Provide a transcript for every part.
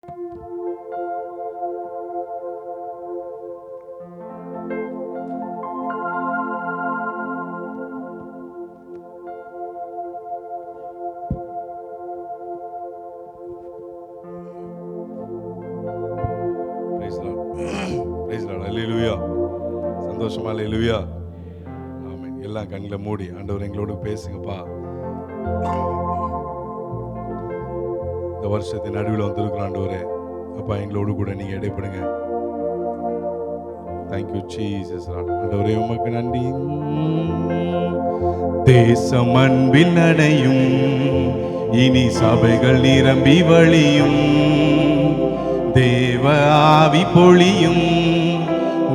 சந்தோஷமா அல்லேலூயா. ஆமென். எல்லாம் கண்களை மூடி ஆண்டவர் எங்களோடு பேசுங்கப்பா. இந்த வருஷத்தின் நடுவில் வந்திருக்கிற ஆண்டவரே, அப்பா எங்களோடு கூட நீங்க இடைப்படுங்க. Thank you Jesus. ஆண்டவரே உமக்கு நன்றி. தேசம் அன்பில் நடையும், இனி சபைகள் நிரம்பி வழியும், தேவ ஆவி பொழியும்,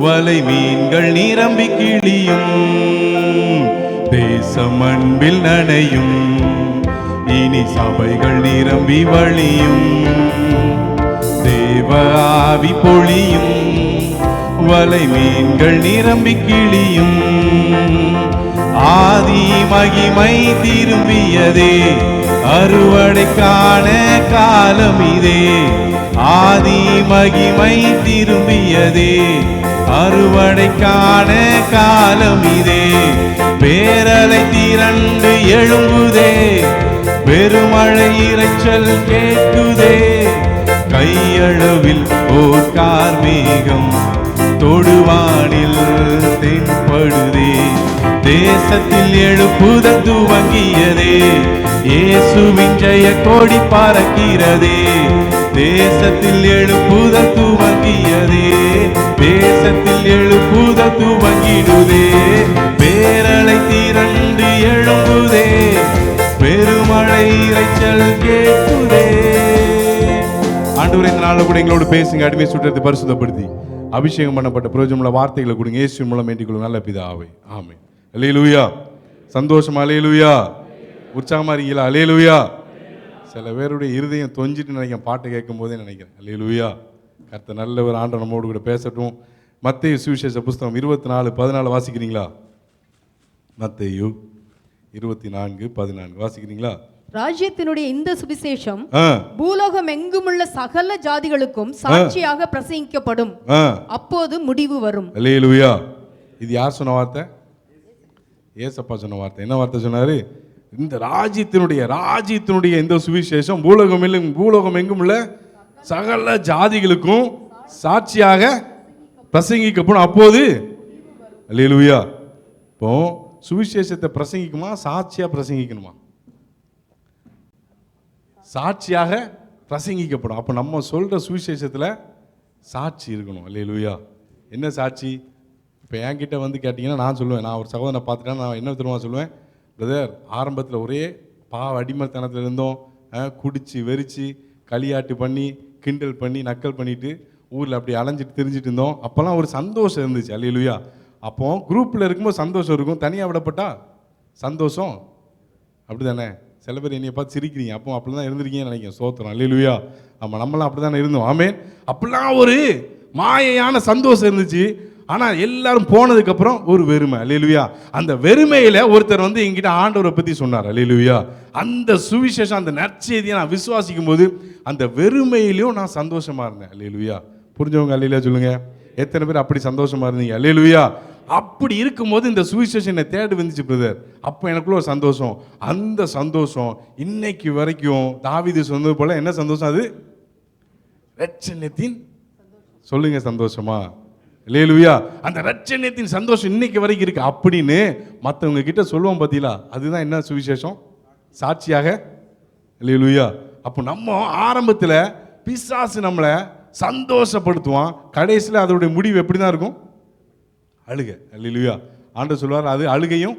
வலை மீன்கள் நிரம்பி கிளியும். தேசம் அன்பில் நனையும், இனி சபைகள் நிரம்பி வழியும், தேவ ஆவி பொழியும், வலை மீன்கள் நிரம்பி கிளியும். ஆதி மகிமை திரும்பியதே, அறுவடைக்கான காலம் இதே. ஆதி மகிமை திரும்பியதே, அறுவடைக்கான காலம் இதே. பேரலை திரண்டு எழும்புதே, பெருமழை இரைச்சல் கேட்குதே. கையளவில் ஓர் கார்மேகம் தொடுவானில் தென்படுதே. தேசத்தில் எழுப்புதல் துவங்கியதே, இயேசுவின் ஜெய கொடி பறக்கிறதே. தேசத்தில் எழுப்புதல் துவங்கியதே, தேசத்தில் எழுப்புதல் துவங்கிடுதே. பேரலை திரண்டு எழும்புதே, பெருமழை இரைச்சல் கேட்குதே. ஆண்டவரே, இந்த நாளில் கூட எங்களோடு பேசுங்க. அடிமை சுற்றத்தை பரிசுத்தப்படுத்தி அபிஷேகம் பண்ணப்பட்ட பிரயோஜனமுள்ள வார்த்தைகளை கொடுங்க. இயேசுவின் மூலம் வேண்டிக் கொள்ளுங்க நல்ல பிதாவே, ஆமென். அல்லேலூயா. சந்தோஷமா அல்லேலூயா. உற்சாகமா இருக்கீங்களா? அல்லேலூயா. சில பேருடைய இருதயம் தொஞ்சிட்டு நினைக்கிறேன், பாட்டை கேட்கும் போதே நினைக்கிறேன். அல்லேலூயா. கர்த்தர் நல்ல ஒரு ஆண்டவர் நம்மோடு கூட பேசட்டும். மத்தேயு சுவிசேஷ புஸ்தகம் 24:14 வாசிக்கிறீங்களா? மத்தேயு 24:14 வாசிக்கிறீங்களா? ராஜ்யத்தினுடைய இந்த சுவிசேஷம் பூலோகம் எங்குமுள்ள சகல ஜாதிகளுக்கும் சாட்சியாக பிரசங்கிக்கப்படும், அப்போது முடிவு வரும். அல்லேலூயா. இது யார் சொன்ன வார்த்தை? ஏசப்பா சொன்ன வார்த்தை. என்ன வார்த்தை சொன்னாரு? இந்த ராஜ்யத்தினுடைய இந்த சுவிசேஷம் பூலோகம் எங்கும் உள்ள சகல ஜாதிகளுக்கும் சாட்சியாக பிரசங்கிக்கப்படும், அப்போது. அல்லேலூயா. இப்போ சுவிசேஷத்தை பிரசங்கிக்குமா, சாட்சியா பிரசங்கிக்கணுமா? சாட்சியாக பிரசங்கிக்கப்படும். அப்போ நம்ம சொல்ற சுவிசேஷத்தில் சாட்சி இருக்கணும். அல்லேலூயா. என்ன சாட்சி? இப்போ என்கிட்ட வந்து கேட்டிங்கன்னா நான் சொல்லுவேன், நான் ஒரு சகோதரனை பார்த்துட்டேன், நான் என்ன தெரியுமா சொல்லுவேன்? பிரதர், ஆரம்பத்தில் ஒரே அடிமைத்தனத்தில் இருந்தோம், குடிச்சு வெறிச்சு களியாட்டு பண்ணி கிண்டல் பண்ணி நக்கல் பண்ணிட்டு ஊரில் அப்படி அலைஞ்சிட்டு தெரிஞ்சிட்டு இருந்தோம். அப்போல்லாம் ஒரு சந்தோஷம் இருந்துச்சு. அல்லேலூயா. அப்போ குரூப்பில் இருக்கும்போது சந்தோஷம் இருக்கும், தனியாக விடப்பட்டா சந்தோஷம் அப்படி தானே? சில பேர் என்னைய பார்த்து சிரிக்கிறீங்க, அப்போ அப்படி தான் இருந்திருக்கீங்கன்னு நினைக்கிறேன். சோத்திரம். அல்லேலூயா. ஆமாம், நம்மளாம் அப்படி தானே இருந்தோம். ஆமென். அப்படிலாம் ஒரு மாயையான சந்தோஷம் இருந்துச்சு. ஆனால் எல்லாரும் போனதுக்கப்புறம் ஒரு வெறுமை. அல்லேலூயா. அந்த வெறுமையில் ஒருத்தர் வந்து என்கிட்ட ஆண்டவரை பற்றி சொன்னார். அல்லேலூயா. அந்த சுவிசேஷம், அந்த நற்செய்தியை நான் விசுவாசிக்கும் போது அந்த வெறுமையிலையும் நான் சந்தோஷமா இருந்தேன். அல்லேலூயா. புரிஞ்சவங்க அல்லேலூயா சொல்லுங்க. எத்தனை பேர் அப்படி சந்தோஷமா இருந்தீங்க? அல்லேலூயா. அப்படி இருக்கும்போது இந்த சுவிசேஷம் என்னை தேடி வந்துச்சு பிரதர். அப்போ எனக்குள்ள ஒரு சந்தோஷம். அந்த சந்தோஷம் இன்னைக்கு வரைக்கும் தாவீது சொன்னது போல என்ன சந்தோஷம்? அது இரட்சணியத்தின் சொல்லுங்க சந்தோஷமா? அல்லேலூயா. அந்த இரட்சணியத்தின் சந்தோஷம் இன்னைக்கு வரைக்கும் இருக்கு. அப்படின்னு மற்றவங்க கிட்ட சொல்லுவோம் பார்த்தீங்களா, அதுதான் என்ன சுவிசேஷம்? சாட்சியாக. அல்லேலூயா. அப்போ நம்ம ஆரம்பத்தில் பிசாசு நம்மளை சந்தோஷப்படுத்துவான், கடைசியில் அதோடைய முடிவு எப்படி தான் இருக்கும்? அழுகை. அல்லேலூயா. ஆண்டவர் சொல்வார், அது அழுகையும்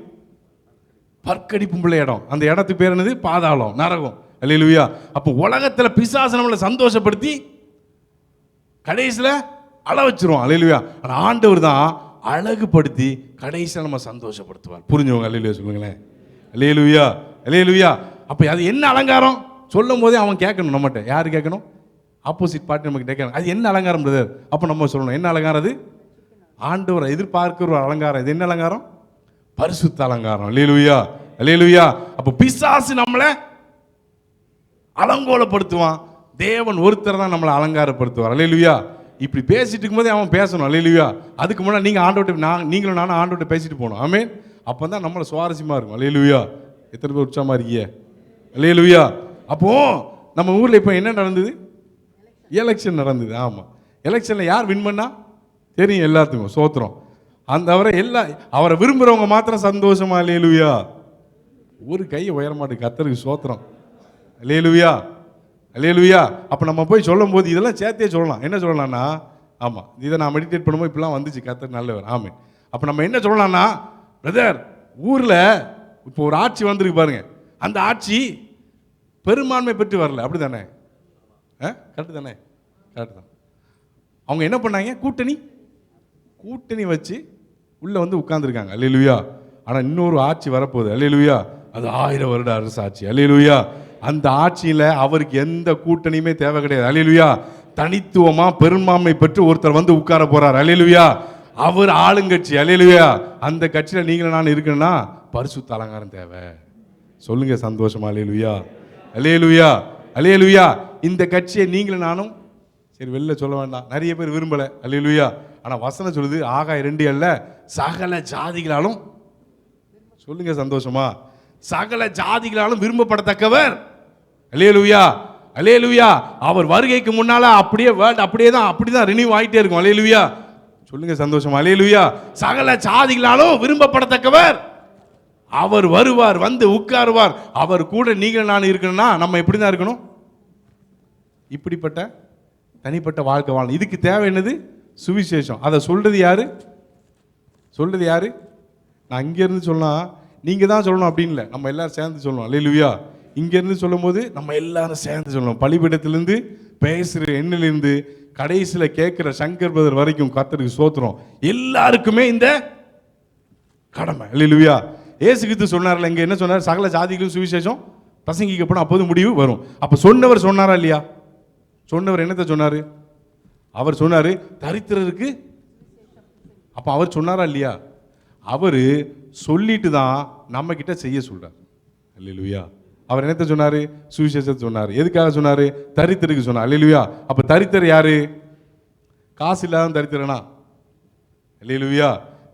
பற்கடிப்பும் உள்ள இடம். அந்த இடத்துக்கு பேர் என்னது? பாதாளம், நரகம். அல்லேலூயா. அப்போ உலகத்தில் பிசாசு நம்மளை சந்தோஷப்படுத்தி கடைசியில் அழ வச்சிருவோம். அல்லேலூயா. ஆனால் ஆண்டவர் தான் அழகுபடுத்தி கடைசியில் நம்ம சந்தோஷப்படுத்துவார். புரிஞ்சவங்க அல்லேலூயா சொல்லுங்களேன். அல்லேலூயா. அல்லேலூயா. அப்போ அது என்ன அலங்காரம் சொல்லும் போதே அவன் கேட்கணும் நம்மகிட்ட. யார் கேட்கணும்? ஆப்போசிட் பார்ட்டி நமக்கு கேட்கணும். அது என்ன அலங்காரம் பிரதர்? அப்போ நம்ம சொல்லணும், என்ன அலங்காரம் அது? ஆண்டவரை எதிர்பார்க்கிற ஒரு அலங்காரம். இது என்ன அலங்காரம்? பரிசுத்த அலங்காரம். அல்லேலூயா. அல்லேலூயா. அப்போ பிசாசு நம்மளை அலங்கோலப்படுத்துவான், தேவன் ஒருத்தர் தான் நம்மளை அலங்காரப்படுத்துவார். அல்லேலூயா. இப்படி பேசிட்டு இருக்கும்போதே அவன் பேசணும். அல்லேலூயா. அதுக்கு முன்னாடி நீங்கள் ஆண்டவர்கிட்ட நீங்களும் நானும் ஆண்டவர்கிட்ட பேசிட்டு போகணும். ஆமென். அப்போ தான் நம்மளை சுவாரஸ்யமாக இருக்கும். அல்லேலூயா. எத்தனை பேர் உற்சாகமாக இருக்கீங்க? அல்லேலூயா. அப்போ நம்ம ஊரில் இப்போ என்ன நடந்தது? எலெக்ஷன் நடந்தது. ஆமாம், எலெக்ஷனில் யார் வின் பண்ணா தெரியும் எல்லாத்துக்கும். சோத்திரம். அந்த அவரை விரும்புகிறவங்க மாத்திரம் சந்தோஷமா? அல்லேலூயா. ஒரு கையை உயர மாட்டேங்குது. கர்த்தருக்கு சோத்திரம். அல்லேலூயா. அல்லேலூயா. அப்போ நம்ம போய் சொல்லும் போது இதெல்லாம் சேர்த்தே சொல்லலாம். என்ன சொல்லலாம்னா, ஆமாம், இதை நான் மெடிடேட் பண்ணும்போது இப்படிலாம் வந்துச்சு. கர்த்தர் நல்லவர். ஆமாம். அப்போ நம்ம என்ன சொல்லலாம்னா, பிரதர் ஊரில் இப்போ ஒரு ஆட்சி வந்திருக்கு பாருங்க, அந்த ஆட்சி பெரும்பான்மை பெற்று வரல. அப்படி தானே? கரெக்டு தானே? கரெக்டு தான். அவங்க என்ன பண்ணாங்க? கூட்டணி வச்சு உள்ளே வந்து உட்கார்ந்துருக்காங்க. அல்லேலூயா. ஆனால் இன்னொரு ஆட்சி வரப்போகுது. அல்லேலூயா. அது 1000 வருட அரசு ஆட்சி. அல்லேலூயா. அந்த ஆட்சியில் அவருக்கு எந்த கூட்டணியுமே தேவை கிடையாது. அல்லேலூயா. தனித்துவமாக பெரும்பான்மை பெற்று ஒருத்தர் வந்து உட்கார போறார். அல்லேலூயா. அவர் ஆளுங்கட்சி. அல்லேலூயா. அந்த கட்சியில் நீங்களும் நான் இருக்கணும்னா பரிசுத்த அலங்காரம் தேவை. சொல்லுங்க சந்தோஷமா? அல்லேலூயா. அல்லேலூயா. அல்லேலூயா. இந்த கட்சியை நீங்களும் நானும் சரி வெளில சொல்ல வேண்டாம், நிறைய பேர் விரும்பலை. அல்லேலூயா. ஆனால் வசனம் சொல்லுது, ஆகாய 2 அல்ல சகல ஜாதிகளாலும், சொல்லுங்க சந்தோஷமா, சகல ஜாதிகளாலும் விரும்பப்படத்தக்கவர். அல்லேலூயா. அல்லேலூயா. அவர் வருகைக்கு முன்னால அப்படிதான் ரினியூ ஆகிட்டே இருக்கும். அல்லேலூயா. சொல்லுங்க சந்தோஷமா? அல்லேலூயா. சகல ஜாதிகளாலும் விரும்பப்படத்தக்கவர். அவர் வருவார், வந்து உட்காருவார். அவர் கூட நீங்கள் நான் இருக்கணும்னா நம்ம எப்படி தான் இருக்கணும்? இப்படிப்பட்ட தனிப்பட்ட வாழ்க்கை வாழணும். இதுக்கு தேவை என்னது? சுவிசேஷம். அதை சொல்றது யாரு? நான் இங்கேருந்து சொல்லலாம், நீங்கள் தான் சொல்லணும் அப்படின்னு இல்லை, நம்ம எல்லாரும் சேர்ந்து சொல்லணும். அல்லேலூயா. இங்கேருந்து சொல்லும் போது நம்ம எல்லாரும் சேர்ந்து சொல்லணும். பலிபீடத்திலிருந்து பேசுகிற எண்ணிலிருந்து கடைசியில் கேட்குற சங்கர் பிரதர் வரைக்கும் கர்த்தருக்கு ஸ்தோத்திரம். எல்லாருக்குமே இந்த கடமை. அல்லேலூயா. இயேசு கிறிஸ்து சொன்னார்ல, இங்கே என்ன சொன்னார்? சகல ஜாதிகளும் சுவிசேஷம் பிரசங்கிக்கப்படும், அப்போது முடிவு வரும். அப்போ சொன்னவர் சொன்னாரா இல்லையா? சொன்னவர் என்னத்தை சொன்னார்? அவர் சொன்னார் தரித்திரருக்கு. அப்போ அவர் சொன்னாரா இல்லையா? அவர் சொல்லிட்டு தான் நம்ம கிட்ட செய்ய சொல்றார். அல்லேலூயா. அவர் என்னத்தை சொன்னார்? சுவிசேஷத்தை சொன்னார். எதுக்காக சொன்னார்? தரித்திரருக்கு சொன்னார். அல்லேலூயா. அப்போ தரித்திரர் யாரு? காசு இல்லாத தரித்திரனா? அல்லேலூயா.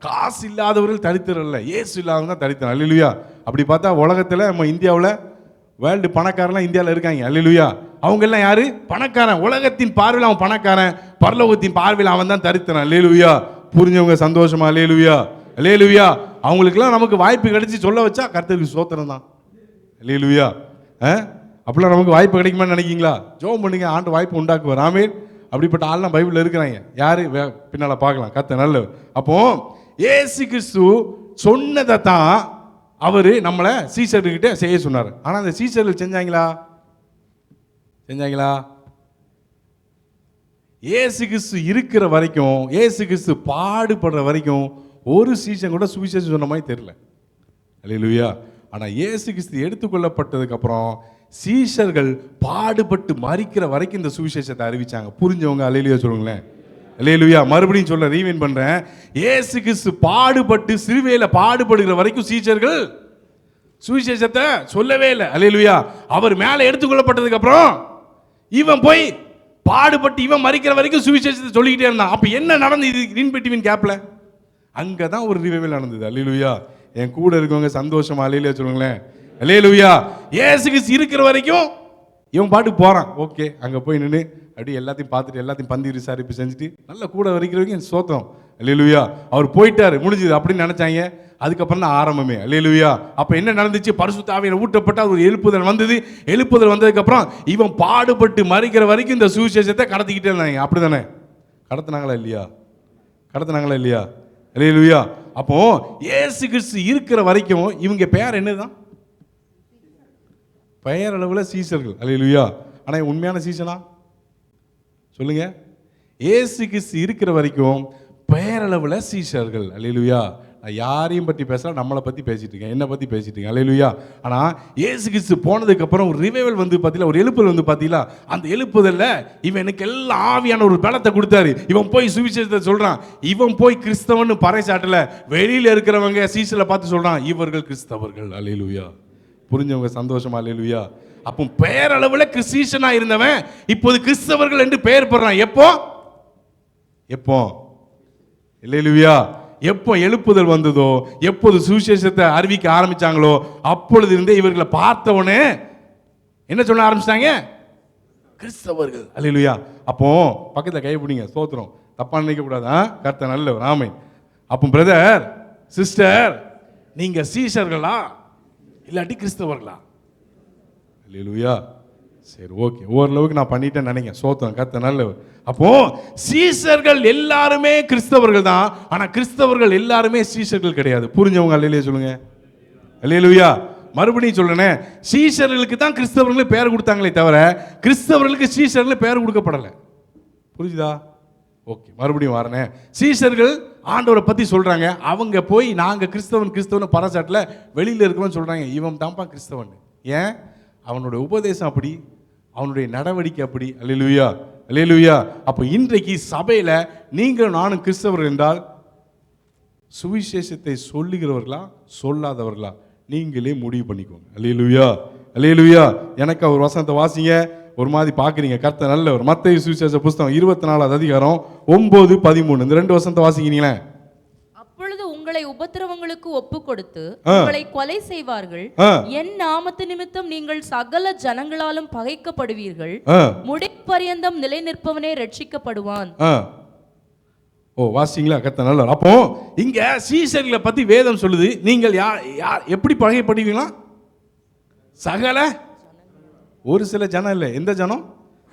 காசு இல்லாதவர்கள் தரித்திரம் இல்லை, இயேசு இல்லாதவங்க தான் தரித்திரம். அல்லேலூயா. அப்படி பார்த்தா உலகத்தில் நம்ம இந்தியாவில் வேர்ல்டு பணக்காரலாம் இந்தியாவில் இருக்காங்க. அல்லேலூயா. அவங்க எல்லாம் யாரு? பணக்காரன். உலகத்தின் பார்வையில் அவன் பணக்காரன், பரலோகத்தின் பார்வையில் அவன் தான் தரித்திரன். அல்லேலூயா. புரிஞ்சவங்க சந்தோஷமா? அல்லேலூயா. அல்லேலூயா. அவங்களுக்குலாம் நமக்கு வாய்ப்பு கிடைச்சி சொல்ல வச்சா கர்த்தருக்கு ஸ்தோத்திரம் தான். அல்லேலூயா. அப்படிலாம் நமக்கு வாய்ப்பு கிடைக்குமான்னு நினைக்கிங்களா? ஜெபம் பண்ணுங்க, ஆண்டு வாய்ப்பு உண்டாக்குவார். ஆமென். அப்படிப்பட்ட ஆள்லாம் பைபிளில் இருக்கிறாங்க. யாரு? பின்னால் பார்க்கலாம். கர்த்தர் நல்லவர். அப்போ இயேசு கிறிஸ்து சொன்னதை தான் அவர் நம்மளை சீசர்கிட்ட செய்ய சொன்னார். ஆனால் அந்த சீசர்கள் செஞ்சாங்களா? இயேசு கிறிஸ்து இருக்கிற வரைக்கும், இயேசு கிறிஸ்து பாடுபடுற வரைக்கும் ஒரு சீசன் கூட சுவிசேஷம் சொன்ன மாதிரி தெரியல. அல்லேலூயா. ஆனால் இயேசு கிறிஸ்து எடுத்துக்கொள்ளப்பட்டதுக்கு அப்புறம் சீஷர்கள் பாடுபட்டு மரிக்கிற வரைக்கும் இந்த சுவிசேஷத்தை அறிவிச்சாங்க. புரிஞ்சவங்க அல்லேலூயா சொல்லுங்களேன். அல்லேலூயா. மறுபடியும் சொல்ல ரீவைண்ட் பண்றேன். இயேசு கிறிஸ்து பாடுபட்டு சிலுவையில பாடுபடுகிற வரைக்கும் சீஷர்கள் சுவிசேஷத்தை சொல்லவே இல்லை. அல்லேலூயா. அவர் மேலே எடுத்துக்கொள்ளப்பட்டதுக்கு அப்புறம் இவன் போய் பாடுபட்டு இவன் மரிக்கிற வரைக்கும் சுவிசேஷத்தை சொல்லிக்கிட்டே இருந்தான். அப்ப என்ன நடந்தது இன் பிட்வீன் கேப்ல? அங்கதான் ஒரு ரிவைவல் நடந்தது. அல்லேலூயா. என் கூட இருக்கவங்க சந்தோஷமா அல்லேலூயா சொல்லுங்களேன். அல்லேலூயா. இயேசு கிறிஸ்து இருக்கிற வரைக்கும் இவன் பாட்டுக்கு போறான். ஓகே, அங்க போய் நின்று அப்படியே எல்லாத்தையும் பார்த்துட்டு எல்லாத்தையும் பந்தி விசாரிப்பு செஞ்சுட்டு நல்ல கூட வரைக்கும் சோத்திரம். அல்லேலூயா. அவர் போயிட்டாரு, முடிஞ்சது அப்படின்னு நினைச்சாங்க. அதுக்கப்புறம் தான் ஆரம்பமே. அல்லேலூயா. அப்ப என்ன நடந்துச்சு? பரிசுத்த ஆவியானவர் ஊற்றப்பட்ட ஒரு எழுப்புதல் வந்தது. எழுப்புதல் வந்ததுக்கு அப்புறம் இவன் பாடுபட்டு மரிக்கிற வரைக்கும் இந்த சுவிசேஷத்தை கடத்திக்கிட்டே இருந்தாங்க. அப்படிதானே? கடத்தினாங்களா இல்லையா? அல்லேலூயா. அப்போ இயேசு கிறிஸ்து இருக்கிற வரைக்கும் இவங்க பெயர் என்னதான்? பெயரளவில் சீசர்கள். அல்லேலூயா. ஆனால் உண்மையான சீசனா சொல்லுங்க? இயேசு கிறிஸ்து இருக்கிற வரைக்கும் பெயரளவில் சீசர்கள். அல்லேலூயா. நான் யாரையும் பற்றி பேசல, நம்மளை பற்றி பேசிட்டு இருக்கேன், என்னை பற்றி பேசிட்டு இருக்கேன். அல்லேலூயா. ஆனால் இயேசு கிறிஸ்து போனதுக்கு அப்புறம் ஒரு ரிவைவல் வந்து பார்த்தீங்களா, ஒரு எழுப்புதல் வந்து பார்த்தீங்களா? அந்த எழுப்புதல்ல இவன் எனக்கு எல்லாம் ஆவியான ஒரு பலத்தை கொடுத்தாரு. இவன் போய் சுவிசேஷத்தை சொல்றான். இவன் போய் கிறிஸ்தவன்னு பறைசாட்டல, வெளியில இருக்கிறவங்க சீசலை பார்த்து சொல்றான், இவர்கள் கிறிஸ்தவர்கள். அல்லேலூயா. புரிஞ்சவங்க சந்தோஷமா? அல்லேலூயா. அப்போ பெயரளவில் கிறிஸ்டியனா இருந்தவன் இப்போது கிறிஸ்தவர்கள் என்று பெயர் பெறான். எப்போ எப்போ அல்லேலூயா, எப்போ எழுப்புதல் வந்ததோ, எப்போது சுவிசேஷத்தை அறிவிக்க ஆரம்பிச்சாங்களோ அப்பொழுது இருந்தே இவர்களை பார்த்தவனே என்ன சொல்ல ஆரம்பிச்சிட்டாங்க, கிறிஸ்தவர்கள். அல்லேலூயா. அப்போ பக்கத்தில் கை பிடிங்க, ஸ்தோத்திரம். தப்பா நினைக்க கூடாதா, கர்த்தர் நல்லவர். ஆமென். அப்போ பிரதர் சிஸ்டர், நீங்க சீஷர்களா இல்லாட்டி கிறிஸ்தவர்களா? அல்லேலூயா. சரி, ஓகே, ஓரளவுக்கு நான் பண்ணிட்டேன் நினைக்கிறேன். ஸ்தோத்திரம், கர்த்தர் நல்லவர். அப்போ சீஷர்கள் எல்லாருமே கிறிஸ்தவர்கள் தான், ஆனா கிறிஸ்தவர்கள் எல்லாருமே சீஷர்கள் கிடையாது. புரிஞ்சவங்க அல்லேலூயா சொல்லுங்க. அல்லேலூயா. மறுபடியும் சொல்றேன், சீஷர்களுக்கு தான் கிறிஸ்தவர்கள் பெயர் கொடுத்தாங்களே தவிர கிறிஸ்தவர்களுக்கு சீஷர்கள் பெயர் கொடுக்கப்படலை. புரிஞ்சுதா? ஓகே, மறுபடியும் வரேன். சீஷர்கள் ஆண்டவரை பத்தி சொல்றாங்க, அவங்க போய் நாங்க கிறிஸ்தவன் பரசாட்டில் வெளியில இருக்கவன் சொல்றாங்க இவன் தான்ப்பா கிறிஸ்தவன். ஏன்? அவனுடைய உபதேசம் அப்படி, அவனுடைய நடவடிக்கை அப்படி. அல்லேலூயா, அல்லேலூயா. அப்போ இன்றைக்கு சபையில நீங்களும் நானும் கிறிஸ்தவர்கள் என்றால் சுவிசேஷத்தை சொல்லுகிறவர்களா சொல்லாதவர்களா நீங்களே முடிவு பண்ணிக்கோங்க. அல்லேலூயா, அல்லேலூயா. எனக்கு அவர் வசனத்தை வாசிங்க, ஒரு மாதிரி பார்க்குறீங்க. கர்த்தர் நல்லவர். மத்தேயு சுவிசேஷ புஸ்தகம் 24வது அதிகாரம் 9-13 இந்த 2 வசனத்தை வாசிக்கிறீங்களே. அப்பொழுது உங்களை உபத்திரவங்களுக்கு ஒப்பு கொடுத்து உங்களை கொலை செய்வார்கள், என் நாமத்து நிமித்தம் நீங்கள் சகல ஜனங்களாலும் பகைக்கப்படுவீர்கள், முடிப்பரியந்தம் நிலை நிற்பவனே ரட்சிக்கப்படுவான். ஓ, வாசிங்களா? கர்த்தர் நல்லவர். அப்போ இங்க சீஷர்களை பத்தி வேதம் சொல்லுது, நீங்கள் யார் எப்படி பகைப்படுவீங்களா? சகல, ஒரு சில ஜனம் இல்லை, எந்த ஜனம்?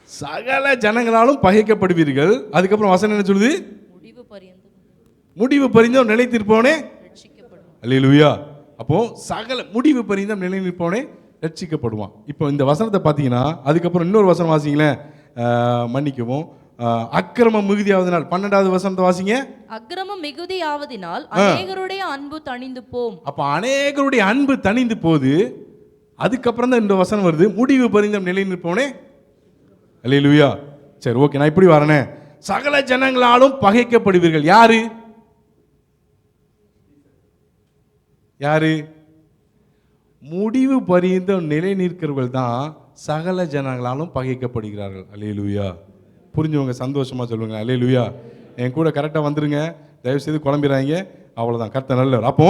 சகல ஜனங்களாலும் பகைக்கப்படுவீர்கள். அதுக்கப்புறம் வசனம் என்ன சொல்லுது? முடிவு பரிந்தம் நிலைத்திருப்பவனே ரட்சிக்கப்படுவான். அல்லேலூயா. அப்போ சகல முடிவு பரிந்தம் நிலை நிற்பவனே ரட்சிக்கப்படுவான். இப்போ இந்த வசனத்தை பார்த்தீங்கன்னா அதுக்கப்புறம் இன்னொரு வசனம் வாசிங்களேன், மன்னிக்கவும், அக்கிரமம் மிகுதியாவதினால் 12வது வசனத்தை வாசிங்க. அக்கிரமம் மிகுதியாவதினால் அநேகருடைய அன்பு தணிந்து போம். அப்ப அநேகருடைய அன்பு தணிந்து போது. அதுக்கப்புறம் தான் இந்த வசனம் வருது, முடிவு பரிந்தம் நிலை நிற்பவனே. அல்லேலூயா. சரி, ஓகே, நான் இப்படி வரேனே. சகல ஜனங்களாலும் பகைக்கப்படுவீர்கள். யாரு யாரு? முடிவு பரிந்தம் நிலை நிற்கிறவர்கள் தான் சகல ஜனங்களாலும் பகைக்கப்படுகிறார்கள். அல்லேலூயா. புரிஞ்சவங்க சந்தோஷமா சொல்லுங்க அல்லேலூயா. என் கூட கரெக்டாக வந்துருங்க, தயவு செய்து குழம்பிடாங்க. அவ்வளோதான், கர்த்தர் நல்லவர். அப்போ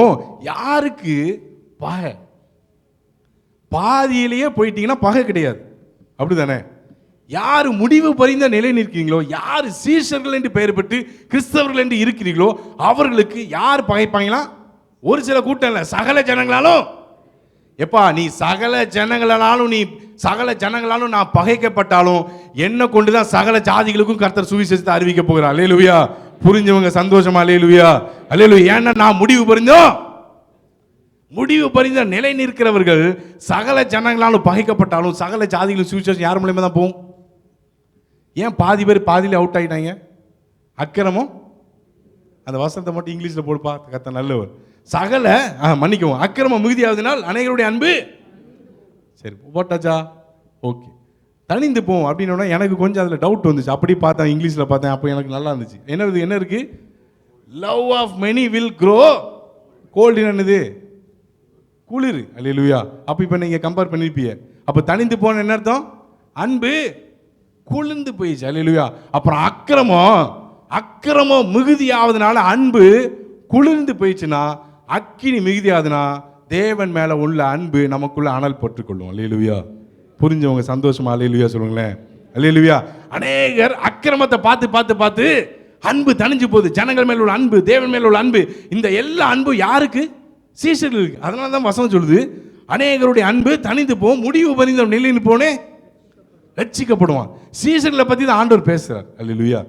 யாருக்கு பகை? பாதியிலேயே போயிட்டீங்கன்னா பகை கிடையாது, அப்படிதானே? யார் முடிவு பரிந்த நிலை நிற்கிறீங்களோ, யார் சீஷர்கள் என்று பெயர் பெற்று கிறிஸ்தவர்கள் என்று இருக்கிறீர்களோ அவர்களுக்கு யார் பகைப்பாங்களா? ஒரு சில கூட்டம் இல்லை, சகல ஜனங்களாலும். எப்பா, நீ சகல ஜனங்களாலும் நான் பகைக்கப்பட்டாலும் என்ன கொண்டுதான் சகல ஜாதிகளுக்கும் கர்த்தர் சுவிசேஷத்தை அறிவிக்க போகிறார். அல்லேலூயா. புரிஞ்சவங்க சந்தோஷமா அல்லேலூயா, அல்லேலூயா. ஏன்னா நான் முடிவு பரிந்த நிலை நிற்கிறவர்கள் சகல ஜனங்களாலும் பகைக்கப்பட்டாலும் சகல ஜாதிகளும் சுவிசேஷம் யார் மூலமா தான் போகும்? ஏன் பாதி பேர் பாதியில அவுட் ஆயிட்டாங்க? அக்கிரமம், அந்த வசனத்தை மட்டும் இங்கிலீஷ்ல போடுப்பா, கர்த்தர் நல்லவர். சகல மன்னிக்கவும், அக்கிரமம் மிகுதியாவதினால் அநேகருடைய அன்பு. சரி, போட்டாச்சா? ஓகே. தணிந்து போவோம் அப்படின்னா எனக்கு கொஞ்சம் அதில் டவுட் வந்துச்சு. அப்படி பார்த்தேன், இங்கிலீஷில் பார்த்தேன், அப்போ எனக்கு நல்லா இருந்துச்சு. என்ன இருக்கு? Love of many will grow cold. என்னது? குளிர். அல்லேலூயா. அப்போ இப்போ நீங்கள் கம்பேர் பண்ணிருப்பீங்க. அப்போ தணிந்து போன என்ன அர்த்தம்? அன்பு குளிர்ந்து போயிடுச்சு. அல்லேலூயா. அப்புறம் அக்கிரமம் மிகுதியாவதுனால அன்பு குளிர்ந்து போயிடுச்சுன்னா, அக்கினி மிகுதியாதுன்னா தேவன் மேல உள்ள அன்பு நமக்குள்ள அனல் பற்றுக்கொள்ளும். அல்லேலூயா. புரிஞ்சவங்க சந்தோஷமா அல்லேலூயா சொல்லுங்களேன். அல்லேலூயா. அநேகர் அக்கிரமத்தை பார்த்து அன்பு தணிஞ்சு போகுது. ஜனங்கள் மேல உள்ள அன்பு, தேவன் மேல உள்ள அன்பு, இந்த எல்லா அன்பு யாருக்கு? சீஷர்களுக்கு. அதனால தான் வசனம் சொல்லுது, அநேகருடைய அன்பு தணிந்து போகும், முடிவு பரிந்த நிலை நிற்பவனே ரட்சிக்கப்படுவான். சீஷர்களை பத்தி தான் ஆண்டவர் பேசுறார். அல்லேலூயா.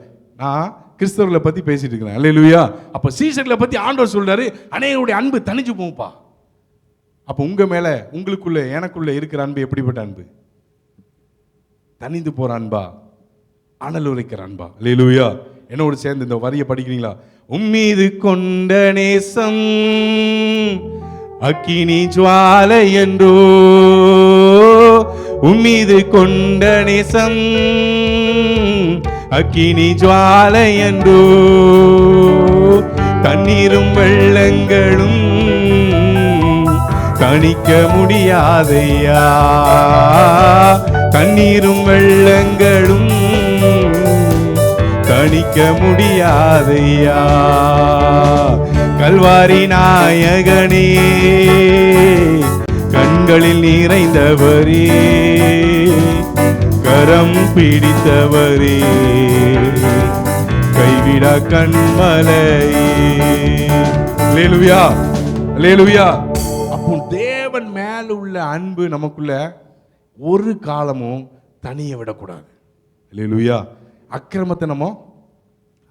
நான் கிறிஸ்தவர்களை பத்தி பேசிட்டு இருக்கிறேன். அல்லேலூயா. அப்ப சீஷர்களை பத்தி ஆண்டவர் சொல்றாரு, அநேகருடைய அன்பு தணிஞ்சு போகும்பா. அப்ப உங்க மேல, உங்களுக்குள்ள, எனக்குள்ள இருக்கிற அன்பு எப்படிப்பட்ட அன்பு? தணிந்து போற அன்பா, அனல் உரைக்கிற அன்பா? அல்லேலூயா. என்னோடு சேர்ந்து இந்த வரியை படிக்கிறீங்களா? உம்மீது கொண்ட நேசம் அக்கினி ஜுவாலை என்றோ, உம்மீது கொண்ட நேசம் அக்கினி ஜுவாலை என்றோ, தண்ணீரும் வெள்ளங்களும் தணிக்க முடியாதையா, கண்ணீரும் வெள்ளங்களும் தணிக்க முடியாதையா. கல்வாரி நாயகனே, கண்களில் நிறைந்தவரே, கரம் பிடித்தவரே, கைவிடா கண்மலையே. அல்லேலூயா, அல்லேலூயா. அப்போ தேவன் மேல உள்ள அன்பு நமக்குள்ள ஒரு காலமும் தனிய விடக்கூடாது. அல்லேலூயா. அக்கிரமத்தை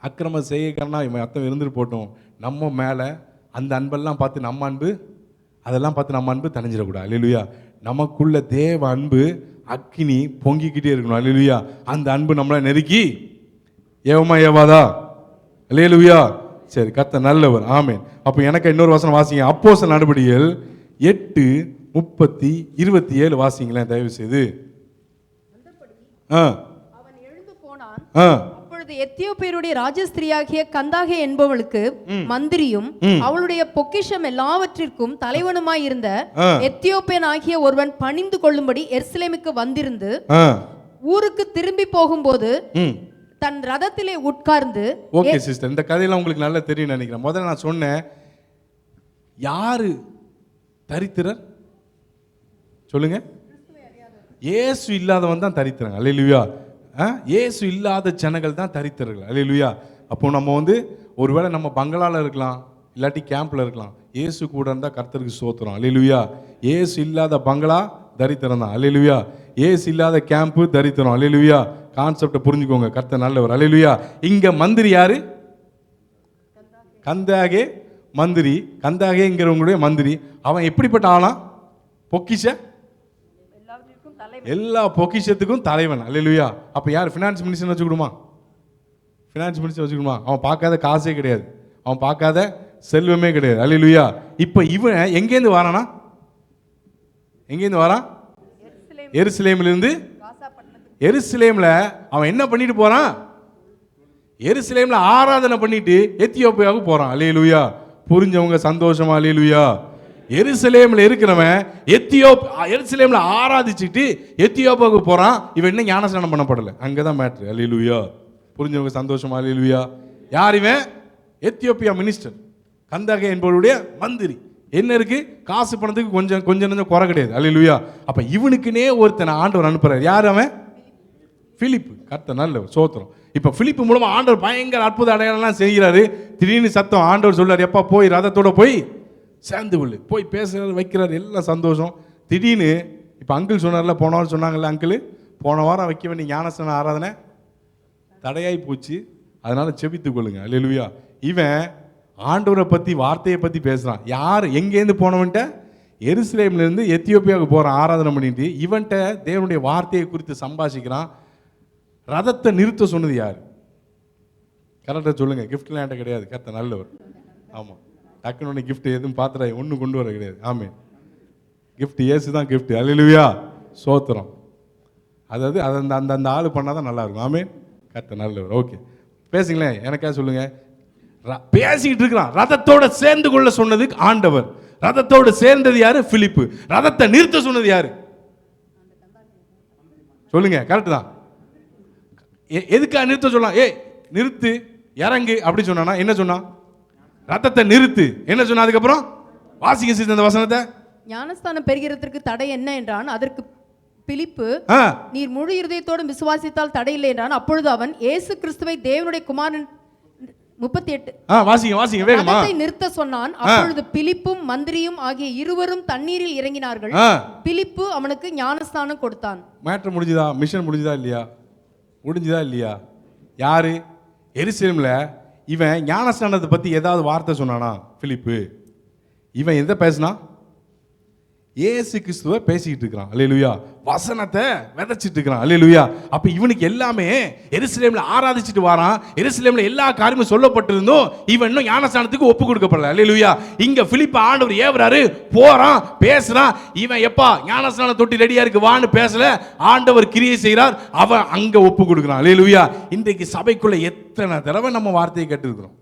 அக்கிரமம் செய்யக்கன்னா இவன் அர்த்தம் இருந்துட்டு போட்டோம், நம்ம மேலே அந்த அன்பெல்லாம் பார்த்து நம்ம அன்பு அதெல்லாம் பார்த்து நம்ம அன்பு தணிஞ்சிடக்கூடாது. அல்லேலூயா. நமக்குள்ள தேவ அன்பு அக்கினி பொங்கிக்கிட்டே இருக்கணும். அல்லேலூயா. அந்த அன்பு நம்மளை நெருக்கி ஏவமா ஏவாதா? அல்லேலூயா. சரி, கர்த்தர் நல்லவர். ஆமென். அப்போ எனக்கு இன்னொரு வசனம் வாசிங்க. அப்போஸ்தலர் நடபடிகள் 8:30-27 வாசிங்களேன் தயவு செய்து. அவன் எழுந்து போனான். அப்பொழுது எத்தியோப்பியருடைய ராஜஸ்திரியாகிய கந்தாகே என்பவளுக்கு மந்திரியும் அவளுடைய பொக்கிஷம் எல்லாவற்றிற்கும் தலைவனுமாய் இருந்த எத்தியோப்பியன் ஆகிய ஒருவன் பணிந்து கொள்ளும்படி எருசலேமுக்கு வந்திருந்து ஊருக்கு திரும்பி போகும்போது தன் ரதத்திலே உட்கார்ந்து. ஓகே சிஸ்டர், இந்த கதையெல்லாம் உங்களுக்கு நல்லா தெரியும் நினைக்கிறேன். முதல்ல நான் சொன்னேன், யாரு தரித்திரர் சொல்லுங்க? இயேசு இல்லாதவன் தான் தரித்திரங்க. அல்லேலூயா. இயேசு இல்லாத ஜனங்கள் தான் தரித்திரர்கள். அல்லேலூயா. அப்போ நம்ம ஒருவேளை நம்ம பங்களால இருக்கலாம், இல்லாட்டி கேம்ப்ல இருக்கலாம். இயேசு கூட இருந்தால் கர்த்தருக்கு ஸ்தோத்திரம். அல்லேலூயா. இயேசு இல்லாத பங்களா தரித்திரம் தான். அல்லேலூயா. இயேசு இல்லாத கேம்ப் தரித்திரம். அல்லேலூயா. கான்செப்டை புரிஞ்சுக்கோங்க. கர்த்தர் நல்லவர். அல்லேலூயா. இங்க மந்திரி யாரு? கந்தாகே மந்திரி. கந்தாகேங்கிறவங்களுடைய மந்திரி. அவன் எப்படிப்பட்ட ஆளா? பொக்கிஷ எல்லா பொக்கிஷத்துக்கும் தலைவன். அல்லேலூயா. அப்ப யார்? ஃபினான்ஸ் மினிஸ்டர் வச்சுக்கிடுமா? ஃபினான்ஸ் மினிஸ்டர் வச்சுக்கிடுமா? அவன் பார்க்காத காசே கிடையாது, அவன் பார்க்காத செல்வமே கிடையாது. அல்லேலூயா. இப்ப இவன் எங்கேருந்து வரானா? எங்கேருந்து வரான்? எருசலேமிலிருந்து. எருசலேம்ல அவன் என்ன பண்ணிட்டு போறான்? எருசலேம்ல ஆராதனை பண்ணிட்டு எத்தியோப்பியாவுக்கு போறான். அல்லேலூயா. புரிஞ்சவங்க சந்தோஷமா? அல்லேலூயா. எருசலேம்ல இருக்கிறவன் எருசலேம்ல ஆராதிச்சுட்டு எத்தியோப்பியாவுக்கு போறான். இவன் என்ன ஞானஸ்நானம் பண்ணப்படல, அங்கதான் மேட்ரு. அல்லேலூயா. புரிஞ்சவங்க சந்தோஷமா? அல்லேலூயா. யார் இவன்? எத்தியோப்பியா மினிஸ்டர், கந்தாகே என்பவருடைய மந்திரி. என்ன இருக்கு? காசு பணத்துக்கு கொஞ்சம் கொஞ்சம் குறை கிடையாது. அல்லேலூயா. அப்ப இவனுக்குனே ஒருத்தனை ஆண்டவர் அனுப்புறாரு. யார் அவன்? பிலிப்பு. கர்த்தர் நல்லவர், ஸ்தோத்திரம். இப்ப பிலிப்பு மூலமா ஆண்டவர் பயங்கர அற்புத அடையாளம்லாம் செய்கிறாரு. திடீர்னு சத்தம், ஆண்டவர் சொல்றாரு, எப்பா போய் ரதத்தோட போய் சேர்ந்து கொள்ளு. போய் பேசுறாரு, வைக்கிறாரு, எல்லாம் சந்தோஷம். திடீர்னு இப்ப அங்கிள் சொன்னார்ல, போன வாரம் சொன்னாங்கல்ல அங்கிள், போன வாரம் வைக்க வேண்டிய ஞானஸ்நான ஆராதனை தடையாய் போச்சு, அதனால செபித்துக் கொள்ளுங்க. அல்லேலூயா. இவன் ஆண்டவரை பத்தி வார்த்தையை பத்தி பேசுறான். யார்? எங்கேருந்து போனவன்ட்ட? எருசலேம்ல இருந்து எத்தியோப்பியாவுக்கு போறான் ஆராதனை பண்ணிட்டு. இவன்ட்ட தேவனுடைய வார்த்தையை குறித்து சம்பாஷிக்கிறான். ரதத்தை நிறுத்த சொன்னது யார்? கரெக்டாக சொல்லுங்க. கிஃப்ட்லாம் என்கிட்ட கிடையாது. கர்த்தர் நல்லவர். ஆமாம். டக்குன்னு ஒன்று கிஃப்ட் எதுவும் பார்த்துடா ஒன்றும் கொண்டு வர கிடையாது. ஆமாம், கிஃப்ட் இயேசு தான் கிஃப்ட். அல்லேலூயா. சோத்திரம். அதாவது அதை அந்த அந்த ஆள் பண்ணால் தான் நல்லாயிருக்கும். ஆமாம். கர்த்தர் நல்லவர். ஓகே, பேசுங்களேன். எனக்கா சொல்லுங்க. பேசிக்கிட்டு இருக்கிறான். ரதத்தோட சேர்ந்து கொள்ள சொன்னது ஆண்டவர். ரதத்தோடு சேர்ந்தது யாரு? பிலிப்பு. ரதத்தை நிறுத்த சொன்னது யாரு? சொல்லுங்க. கரெக்ட் தான். எதுக்காக நிறுத்த சொல்லலாம்? நிறுத்து, இறங்கு அப்படி சொன்னா என்ன சொன்னா? ரத்தத்தை நிறுத்து. என்ன சொன்னா? அதுக்கப்புறம் வாசிங்க சிஸ்டர் அந்த வசனத்தை. ஞானஸ்தானம் பெறுகிறதற்கு தடை என்ன என்றான். அதற்கு பிலிப்பு, நீர் முழு இருதயத்தோடு விசுவாசித்தால் தடை இல்லை என்றான். அப்பொழுது அவன் இயேசு கிறிஸ்துவை தேவனுடைய குமாரன் 38 வாசிங்க வேகமா. நிறுத்த சொன்னான். அப்பொழுது பிலிப்பும் மந்திரியும் ஆகிய இருவரும் தண்ணீரில் இறங்கினார்கள். பிலிப்பு அவனுக்கு ஞானஸ்தானம் கொடுத்தான். மேட்டர் முடிஞ்சுதா? மிஷன் முடிஞ்சுதா இல்லையா? முடிஞ்சுதா இல்லையா? யாரு? எருசலேம்ல இவன் ஞானஸ்நானத்தை பத்தி ஏதாவது வார்த்தை சொன்னானா? பிலிப்பு. இவன் எதை பேசினா? இயேசு கிறிஸ்துவை பேசிக்கிட்டு இருக்கிறான். அல்லேலூயா. வசனத்தை விதைச்சிட்டு இருக்கிறான். அல்லேலூயா. அப்ப இவனுக்கு எல்லாமே எருசலேம்ல ஆராதிச்சுட்டு வரான். எருசலேம்ல எல்லா காரியமும் சொல்லப்பட்டிருந்தும் இவன் இன்னும் ஞானஸ்நானத்துக்கு ஒப்பு கொடுக்கப்படல. அல்லேலூயா. இங்க பிலிப்பு ஆண்டவர் ஏவறாரு, போறான், பேசுறான். இவன் எப்பா ஞானஸ்நான தொட்டி ரெடியா இருக்கு வான்னு பேசல, ஆண்டவர் கிரியை செய்கிறார், அவன் அங்க ஒப்பு கொடுக்குறான். அல்லேலூயா. இன்றைக்கு சபைக்குள்ள எத்தனை தடவை நம்ம வார்த்தையை கேட்டிருக்கிறோம்,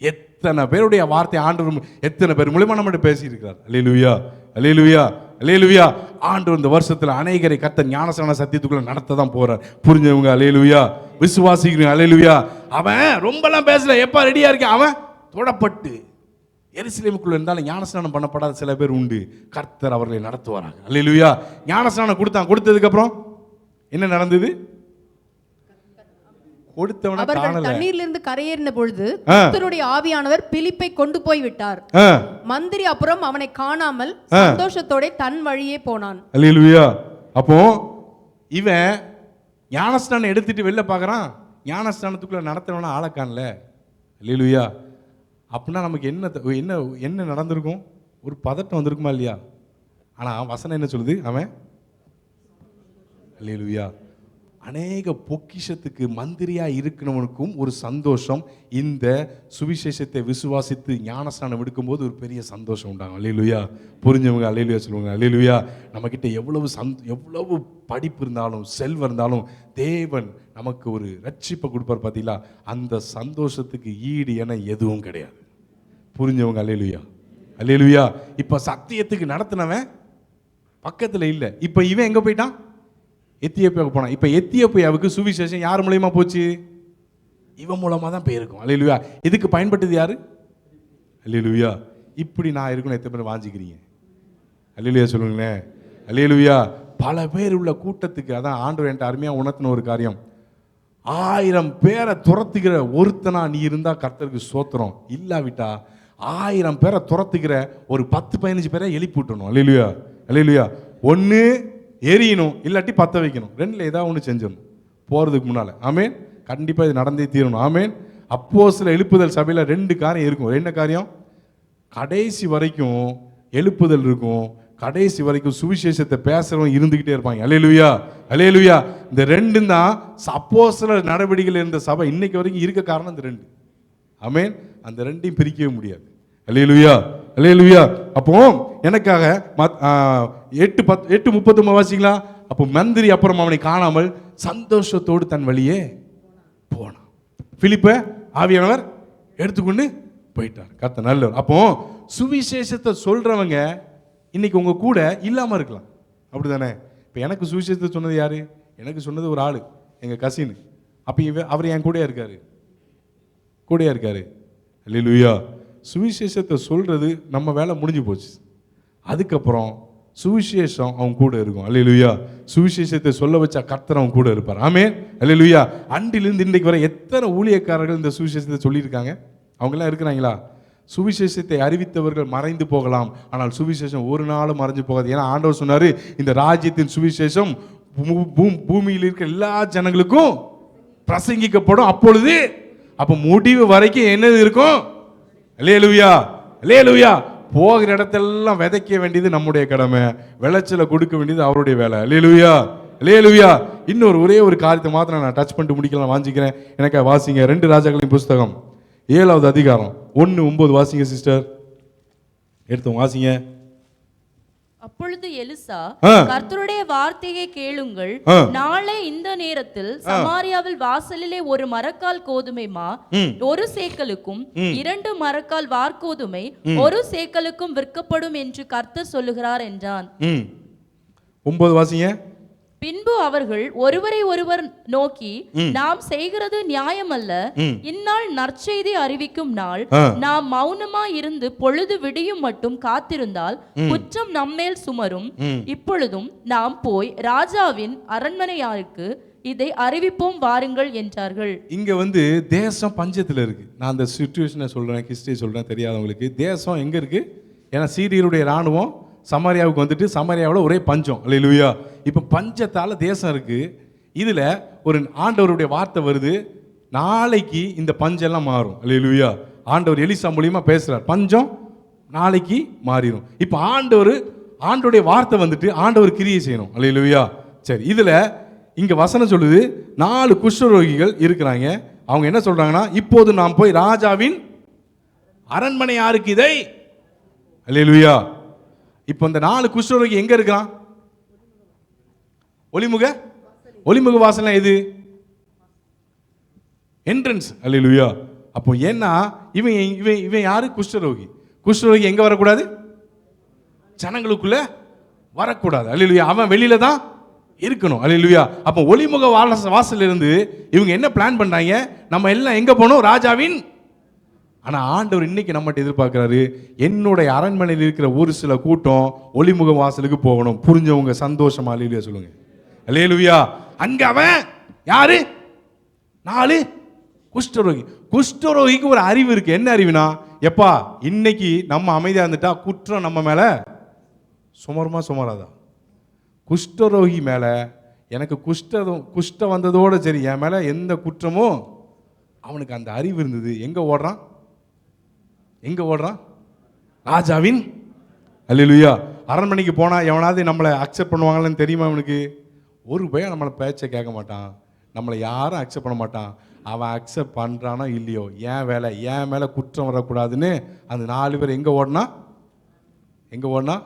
எத்தனை பேருடைய வார்த்தை ஆண்டவர் எத்தனை பேர் மூலமா நம்மகிட்ட பேசியிருக்கிறார். அல்லேலூயா, அல்லேலூயா, அல்லேலூயா. ஆண்டவர் இந்த வருஷத்துல அநேகரை கர்த்தர் ஞானஸ்நான சத்தியத்துக்குள்ள நடத்த தான் போறார். புரிஞ்சவங்க அல்லேலூயா, விசுவாசிக்கிறீங்க அல்லேலூயா. அவன் ரொம்பலாம் பேசல, எப்ப ரெடியா இருக்க, அவன் தொடப்பட்டு எருசலேமுக்குள்ள இருந்தாலும் ஞானஸ்நானம் பண்ணப்படாத சில பேர் உண்டு. கர்த்தர் அவர்களை நடத்துவாராங்க. அல்லேலூயா. ஞானஸ்நானம் கொடுத்ததுக்கு அப்புறம் என்ன நடந்தது? அவர்கள் தண்ணீரிலிருந்து கரையேறின பொழுது கர்த்தருடைய ஆவியானவர் பிலிப்பை கொண்டு போய் விட்டார். மந்திரி அப்புறம் அவனை காணாமல் சந்தோஷத்தோட தன் வழியே போனான். அல்லேலூயா. அப்போ இவன் ஞானஸ்நானம் எடுத்துட்டு வெளில பார்க்கறான், ஞானஸ்நானத்துக்குள்ள நடத்தணும்னா ஆளை காணல. அல்லேலூயா. அப்படின்னா நமக்கு என்ன என்ன நடந்திருக்கும்? ஒரு பதட்டம் வந்திருக்குமா இல்லையா? ஆனா வசனம் என்ன சொல்லுது? அவன் அல்லேலூயா, அநேக பொக்கிஷத்துக்கு மந்திரியா இருக்கிறவனுக்கும் ஒரு சந்தோஷம் இந்த சுவிசேஷத்தை விசுவாசித்து ஞானஸ்நானம் எடுக்கும்போது ஒரு பெரிய சந்தோஷம் உண்டாகும். அல்லேலூயா. புரிஞ்சவங்க அல்லேலூயா சொல்லுவாங்க. அல்லேலூயா. நம்ம கிட்ட எவ்வளவு படிப்பு இருந்தாலும் செல்வம் இருந்தாலும் தேவன் நமக்கு ஒரு ரட்சிப்பை கொடுப்பார் பார்த்தீங்களா, அந்த சந்தோஷத்துக்கு ஈடு என எதுவும் கிடையாது. புரிஞ்சவங்க அல்லேலூயா, அல்லேலூயா. இப்ப சத்தியத்துக்கு நடத்தினவன் பக்கத்துல இல்லை. இப்ப இவன் எங்க போயிட்டான்? எத்தியோப்பியாவுக்கு போனான். இப்ப எத்தியோப்பியாவுக்கு சுவிசேஷம் யார் மூலமா போச்சு? இவன் மூலமா தான் போயிருக்கும். அல்லேலூயா. இதுக்கு பயன்பட்டது யாரு? அல்லேலூயா. இப்படி நான் இருக்கணும் எத்தனை பேர் வாஞ்சிக்கிறீங்க? அல்லேலூயா சொல்லுங்களேன். அல்லேலூயா. பல பேர் உள்ள கூட்டத்துக்கு அதான் ஆண்டவர் என்கிட்ட அருமையா உணர்த்தின ஒரு காரியம். 1000 பேரை துரத்துகிற ஒருத்தனா நீ இருந்தா கர்த்தருக்கு ஸ்தோத்திரம். இல்லாவிட்டா 1000 பேரை துரத்துகிற ஒரு 10-15 பேரை எழுப்பி விட்டணும். அல்லேலூயா, அல்லேலூயா. ஒன்று எரியணும், இல்லாட்டி பற்ற வைக்கணும். ரெண்டுல ஏதாவது ஒன்று செஞ்சிடணும் போகிறதுக்கு முன்னால். ஆமேன். கண்டிப்பாக இது நடந்தே தீரணும். ஆமேன். அப்போஸ்தல எழுப்புதல் சபையில் 2 காரியம் இருக்கும். என்ன காரியம்? கடைசி வரைக்கும் எழுப்புதல் இருக்கும், கடைசி வரைக்கும் சுவிசேஷத்தை பேசுறவங்க இருந்துகிட்டே இருப்பாங்க. அல்லேலூயா, அல்லேலூயா. இந்த 2 தான் அப்போஸ்தல நடவடிக்கையில் இருந்த சபை இன்னைக்கு வரைக்கும் இருக்க காரணம் இந்த 2. ஆமேன். அந்த 2ஐயும் பிரிக்கவே முடியாது. அல்லேலூயா, அல்லேலூயா. அப்போ எனக்காக 8:39 வாசிங்களா? அப்போ மந்திரி அப்புறம் அவனை காணாமல் சந்தோஷத்தோடு தன் வழியே போனான். பிலிப்பை ஆவியானவர் எடுத்துக்கொண்டு போயிட்டார். கர்த்தர் நல்லவர். அப்போ சுவிசேஷத்தை சொல்றவங்க இன்னைக்கு உங்க கூட இல்லாம இருக்கலாம். அப்படிதானே? இப்போ எனக்கு சுவிசேஷத்தை சொன்னது யாரு? எனக்கு சொன்னது ஒரு ஆளு, எங்க கசின். அப்ப அவர் என் கூடயா இருக்காரு, கூடயா இருக்காரு. அல்லேலூயா. சுவிசேஷத்தை சொல்றது நம்ம வேலை முடிஞ்சு போச்சு. அதுக்கப்புறம் சுவிசேஷம் அவங்க கூட இருக்கும். அல்லேலூயா. சுவிசேஷத்தை சொல்ல வச்சா கர்த்தர் அவங்க கூட இருப்பார். ஆமென். அல்லேலூயா. அன்றிலிருந்து இன்றைக்கு வரை எத்தனை ஊழியக்காரர்கள் இந்த சுவிசேஷத்தை சொல்லியிருக்காங்க? அவங்கெல்லாம் இருக்கிறாங்களா? சுவிசேஷத்தை அறிவித்தவர்கள் மறைந்து போகலாம், ஆனால் சுவிசேஷம் ஒரு நாளும் மறைஞ்சு போகாது. ஏன்னா ஆண்டவர் சொன்னாரு, இந்த ராஜ்யத்தின் சுவிசேஷம் பூமியில் இருக்கிற எல்லா ஜனங்களுக்கும் பிரசங்கிக்கப்படும். அப்ப முடிவு வரைக்கும் என்னது இருக்கும்? அல்லேலூயா, அல்லேலூயா. போகிற இடத்தெல்லாம் விதைக்க வேண்டியது நம்முடைய கடமை, விளைச்சலை கொடுக்க வேண்டியது அவருடைய வேலை. அல்லேலூயா, அல்லேலூயா. இன்னொரு ஒரே ஒரு காரியத்தை மாத்திரம் நான் டச் பண்ணிட்டு முடிக்கலாம் வாஞ்சிக்கிறேன். எனக்கு வாசிங்க 2 ராஜாக்களின் புஸ்தகம் 7வது அதிகாரம் 1:9 வாசிங்க சிஸ்டர். எடுத்து வாசிங்க. அப்பொழுது எலிசா, கர்த்தருடைய வார்த்தையை கேளுங்கள், நாளை இந்த நேரத்தில் சமாரியாவில் வாசலிலே ஒரு மரக்கால் கோதுமை மா 1 சேக்கலுக்கும் 2 மரக்கால் வார்கோதுமை 1 சேக்கலுக்கும் விற்கப்படும் என்று கர்த்தர் சொல்லுகிறார் என்றான். 9 வாசிங்க. பின்பு அவர்கள் ஒருவரை ஒருவர் நோக்கி, நாம் செய்கிறது நியாயமல்ல, இந்நாள் நற்செய்தி அறிவிக்கும் நாள், நாம் மௌனமா இருந்து பொழுது விடியும் மட்டும் காத்திருந்தால் குற்றம் நம்மேல் சுமரும். இப்பொழுதும் நாம் போய் ராஜாவின் அரண்மனையாருக்கு இதை அறிவிப்போம் வாருங்கள் என்றார்கள். இங்க தேசம் பஞ்சத்துல இருக்கு. நான் அந்த சிச்சுவேஷனை சொல்றேன், ஹிஸ்டரி சொல்றேன் தெரியாதவங்களுக்கு. தேசம் எங்க இருக்கு? ஏன்னா சீரியருடைய ராணுவம் சமாரியாவுக்கு வந்துட்டு சமாரியாவில் ஒரே பஞ்சம். அல்லேலூயா. இப்போ பஞ்சத்தால் தேசம் இருக்கு. இதில் ஒரு ஆண்டவருடைய வார்த்தை வருது, நாளைக்கு இந்த பஞ்செல்லாம் மாறும். அல்லேலூயா. ஆண்டவர் எலிசா மூலியமா பேசுறார், பஞ்சம் நாளைக்கு மாறிடும். இப்போ ஆண்டவருடைய வார்த்தை வந்துட்டு ஆண்டவர் கிரியை செய்யணும். அல்லேலூயா. சரி, இதில் இங்க வசனம் சொல்லுது 4 குஷ்டரோகிகள் இருக்கிறாங்க. அவங்க என்ன சொல்றாங்கன்னா, இப்போது நாம் போய் ராஜாவின் அரண்மனை யாருக்கு இதை. அல்லேலூயா. இப்போ இந்த 4 குஷ்டரோகி எங்க இருக்கான்? ஒளிமுக வாசல் எது? என்ட்ரன்ஸ். அல்லேலூயா. அப்போ ஏன்னா இவன் இவன் இவன் யாரு? குஷ்டரோகி. குஷ்டரோகி எங்க வரக்கூடாது? ஜனங்களுக்குள்ள வரக்கூடாது. அல்லேலூயா. அவன் வெளியில தான் இருக்கணும். அல்லேலூயா. அப்போ ஒளிமுக வாசல் இருந்து இவங்க என்ன பிளான் பண்றாங்க? நம்ம எல்லாம் எங்க போனோம்? ராஜாவின். ஆனா ஆண்டவர் இன்னைக்கு நம்மகிட்ட எதிர்பார்க்கிறாரு, என்னுடைய அரண்மனையில் இருக்கிற ஒரு சில கூட்டம் ஒளிமுக வாசலுக்கு போகணும். புரிஞ்சவங்க சந்தோஷமா அல்லேலூயா சொல்லுங்க. அல்லேலூயா. அங்க அவன் யாரு? 4 குஷ்டரோகி. குஷ்டரோகிக்கு ஒரு அறிவு இருக்கு. என்ன அறிவுனா, எப்பா இன்னைக்கு நம்ம அமைதியா இருந்துட்டா குற்றம் நம்ம மேல சுமராதா? குஷ்டரோகி மேல எனக்கு குஷ்டம் வந்ததோட சரி, என் மேல எந்த குற்றமும், அவனுக்கு அந்த அறிவு இருந்தது. எங்க ஓடுறான்? ராஜாவின். அல்லேலூயா. அரண்மனைக்கு போனா எவனாவது நம்மளை அக்செப்ட் பண்ணுவாங்கன்னு தெரியுமா? அவனுக்கு ஒரு பயம். நம்மளை பேச்சை கேட்க மாட்டான், நம்மளை யாரும் அக்செப்ட் பண்ண மாட்டான். அவன் அக்செப்ட் பண்றானோ இல்லையோ, என் வேலை, என் மேல குற்றம் வரக்கூடாதுன்னு அந்த 4 பேர் எங்க ஓடனா?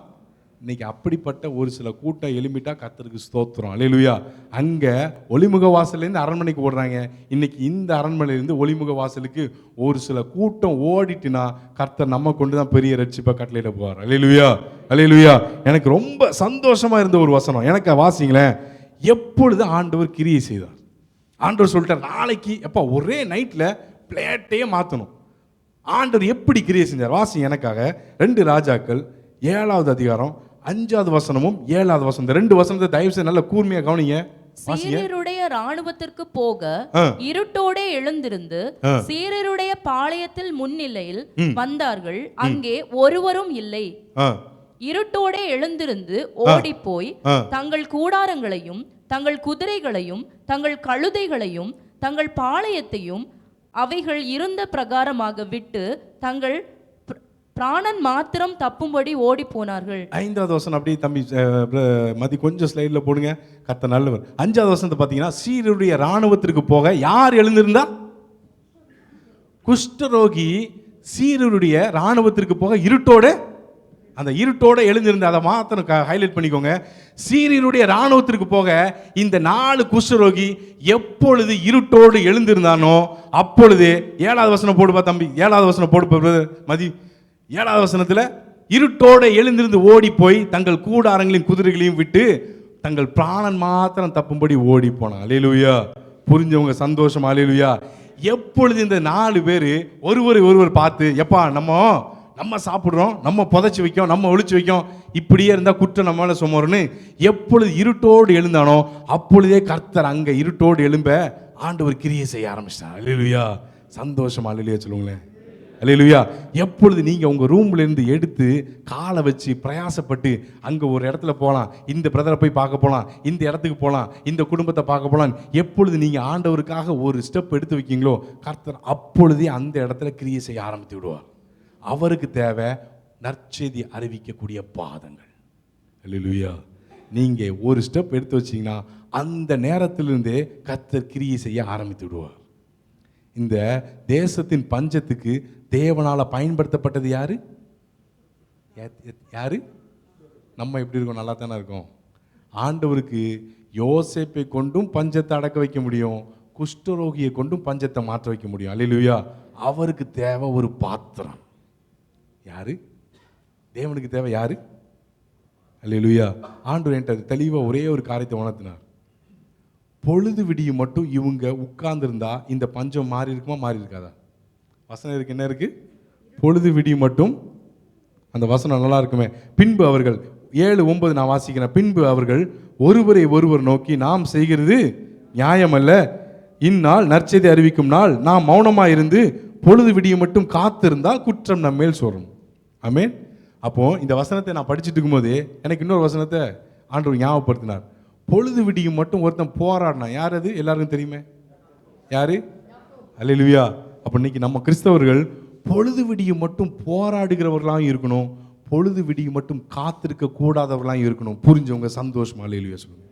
இன்னைக்கு அப்படிப்பட்ட ஒரு சில கூட்டம் எழும்பிட்டா கர்த்தருக்கு ஸ்தோத்திரம். அல்லேலூயா. அங்க ஒளிமுக வாசல்லேருந்து அரண்மனைக்கு ஓடுறாங்க. இன்னைக்கு இந்த அரண்மனையிலேருந்து ஒளிமுக வாசலுக்கு ஒரு சில கூட்டம் ஓடிட்டுனா கர்த்தர் நம்ம கொண்டு தான் பெரிய ரட்சிப்பை கட்டளையிட போவார். அல்லேலூயா. அல்லேலூயா. எனக்கு ரொம்ப சந்தோஷமா இருந்த ஒரு வசனம், எனக்கு வாசிங்களேன். எப்பொழுது ஆண்டவர் கிரியை செய்தார்? ஆண்டவர் சொல்லிட்டார், நாளைக்கு எப்போ ஒரே நைட்ல பிளேட்டையே மாற்றணும். ஆண்டவர் எப்படி கிரியை செஞ்சார்? வாசி எனக்காக 2 ராஜாக்கள் 7வது அதிகாரம் 5வது வசனமும் 7வது வசனம். இந்த 2 வசனத்தை தயவு செய்து நல்ல கூர்மையா கவனிங்க. சீரருடைய ராணுவத்திற்கு போக இருட்டோடே எழுந்திருந்து சீரருடைய பாளையத்தில் முன்னிலையில் வந்தார்கள். அங்கே ஒருவரும் இல்லை. இருட்டோடே எழுந்திருந்து ஓடி போய் தங்கள் கூடாரங்களையும் தங்கள் குதிரைகளையும் தங்கள் கழுதைகளையும் தங்கள் பாளையத்தையும் அவைகள் இருந்த பிரகாரமாக விட்டு தங்கள் பிராணன் மாத்திரம் தப்பும்படி ஓடி போனார்கள். 5வது வசனம் அப்படி தம்பி மதி கொஞ்சம் ஸ்லைட்ல போடுங்க. கர்த்தர் நல்லவர். 5வது வசனத்தை பார்த்தீங்கன்னா, சீருடைய ராணுவத்திற்கு போக யார் எழுந்திருந்தா? குஷ்டரோகி சீருடைய ராணுவத்திற்கு போக அந்த இருட்டோட எழுந்திருந்த, அதை மாத்திரம் ஹைலைட் பண்ணிக்கோங்க. சீரியருடைய ராணுவத்திற்கு போக இந்த 4 குஷ்டரோகி எப்பொழுது இருட்டோடு எழுந்திருந்தானோ அப்பொழுது 7வது வசனம் போடுப்பா தம்பி. 7வது வசனம் போடுப்பா மதி. 7வது வசனத்துல இருட்டோட எழுந்திருந்து ஓடி போய் தங்கள் கூடாரங்களையும் குதிரைகளையும் விட்டு தங்கள் பிராணன் மாத்திரம் தப்பும்படி ஓடி போனான். அல்லேலூயா. புரிஞ்சவங்க சந்தோஷம். அல்லேலூயா. எப்பொழுது இந்த 4 பேர் ஒருவர் பார்த்து, எப்பா நம்ம சாப்பிட்றோம், நம்ம புதைச்சி வைக்கோம், நம்ம ஒழிச்சு வைக்கோம், இப்படியே இருந்தால் குற்றம் நம்ம மேலே சுமருன்னு எப்பொழுது இருட்டோடு எழுந்தானோ அப்பொழுதே கர்த்தர் அங்கே இருட்டோடு எழும்ப ஆண்டவர் கிரியை செய்ய ஆரம்பிச்சிட்டார். அல்லேலூயா. சந்தோஷம். அல்லேலூயா சொல்லுங்களேன். அல்லேலூயா. எப்பொழுது நீங்கள் உங்கள் ரூம்ல இருந்து எடுத்து காலை வச்சு பிரயாசப்பட்டு அங்கே ஒரு இடத்துல போகலாம், இந்த பிரதரை போய் பார்க்க போகலாம், இந்த இடத்துக்கு போகலாம், இந்த குடும்பத்தை பார்க்க போகலாம், எப்பொழுது நீங்கள் ஆண்டவருக்காக ஒரு ஸ்டெப் எடுத்து வைக்கீங்களோ கர்த்தர் அப்பொழுதே அந்த இடத்துல கிரியை செய்ய ஆரம்பித்து விடுவார். அவருக்கு தேவை நற்செய்தி அறிவிக்கக்கூடிய பாதங்கள். அல்லேலூயா. நீங்கள் ஒரு ஸ்டெப் எடுத்து வச்சிங்கன்னா அந்த நேரத்திலிருந்தே கர்த்தர் கிரியை செய்ய ஆரம்பித்து விடுவார். இந்த தேசத்தின் பஞ்சத்துக்கு தேவனால பயன்படுத்தப்பட்டது யாரு? நம்ம எப்படி இருக்கோம்? நல்லா தானே இருக்கோம். ஆண்டவருக்கு யோசேப்பை கொண்டும் பஞ்சத்தை அடக்க வைக்க முடியும், குஷ்டரோகியை கொண்டும் பஞ்சத்தை மாற்ற வைக்க முடியும். அல்லேலூயா. அவருக்கு தேவை ஒரு பாத்திரம். யாரு? தேவனுக்கு தேவை யாரு? அல்லேலூயா. ஆண்டவர் என்கிட்ட தெளிவாக ஒரே ஒரு காரியத்தை உணர்த்தினார். பொழுது விடியும் மட்டும் இவங்க உட்கார்ந்துருந்தா இந்த பஞ்சம் மாறி இருக்குமா? மாறி இருக்காதா? வசனம் இருக்கு. என்ன இருக்கு? பொழுது விடியும் மட்டும். அந்த வசனம் நல்லா இருக்குமே. பின்பு அவர்கள் 7:9 நான் வாசிக்கிறேன். பின்பு அவர்கள் ஒருவரை ஒருவர் நோக்கி, நாம் செய்கிறது நியாயமல்ல, இந்நாள் நற்செய்தி அறிவிக்கும் நாள், நாம் மௌனமாக இருந்து பொழுது விடியும் மட்டும் காத்திருந்தால் குற்றம் நம்ம மேல் சொல்றோம். ஆமென். அப்போ இந்த வசனத்தை நான் படிச்சுட்டு இருக்கும்போது எனக்கு இன்னொரு வசனத்தை ஆண்டவர் ஞாபகப்படுத்தினார். பொழுது விடியும் மட்டும் ஒருத்தன் போராடினா. யார் அது? எல்லாருக்கும் தெரியுமே. யாரு? அல்லேலூயா. அப்போ இன்னைக்கு நம்ம கிறிஸ்தவர்கள் பொழுது விடியும் மட்டும் போராடுகிறவர்களாக இருக்கணும், பொழுது விடியும் மட்டும் காத்திருக்க கூடாதவர்களாக இருக்கணும். புரிஞ்சவங்க சந்தோஷமா அல்லேலூயா சொல்லுங்க.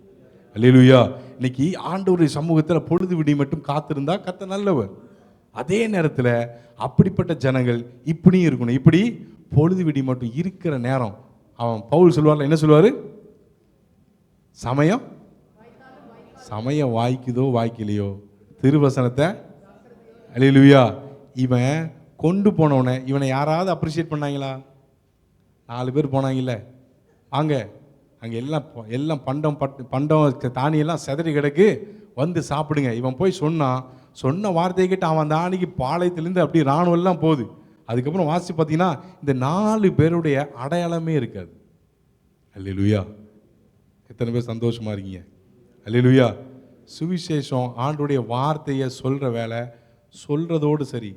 அல்லேலூயா. இன்னைக்கு ஆண்டவருடைய சமூகத்தில் பொழுது விடியும் மட்டும் காத்திருந்தா கர்த்தர் நல்லவர். அதே நேரத்தில் அப்படிப்பட்ட ஜனங்கள் இப்படியும் இருக்கணும். இப்படி பொழுது விடி மட்டும் இருக்கிற நேரம் அவன் பவுல் சொல்லுவார்ல, என்ன சொல்லுவார்? சமயம் வாய்க்குதோ வாய்க்கலையோ திருவசனத்தை. அல்லேலூயா. இவன் கொண்டு போனவனை இவனை யாராவது அப்ரிஷியேட் பண்ணாங்களா? 4 பேர் போனாங்கல்ல, அங்கே எல்லாம் பண்டம் தானியெல்லாம் செதறி கிடக்கு, வந்து சாப்பிடுங்க. இவன் போய் சொன்ன வார்த்தையை கேட்டு அவன் தானிக்கு பாளையத்திலேருந்து அப்படி இராணுவம் எல்லாம் போகுது. அதுக்கப்புறம் வாசி பார்த்தீங்கன்னா இந்த 4 பேருடைய அடையாளமே இருக்காது. அல்லேலூயா! எத்தனை பேர் சந்தோஷமா இருக்கீங்க? அல்லேலூயா! சுவிசேஷம் ஆண்டோடைய வார்த்தையை சொல்கிற வேலை, சொல்கிறதோடு சரி.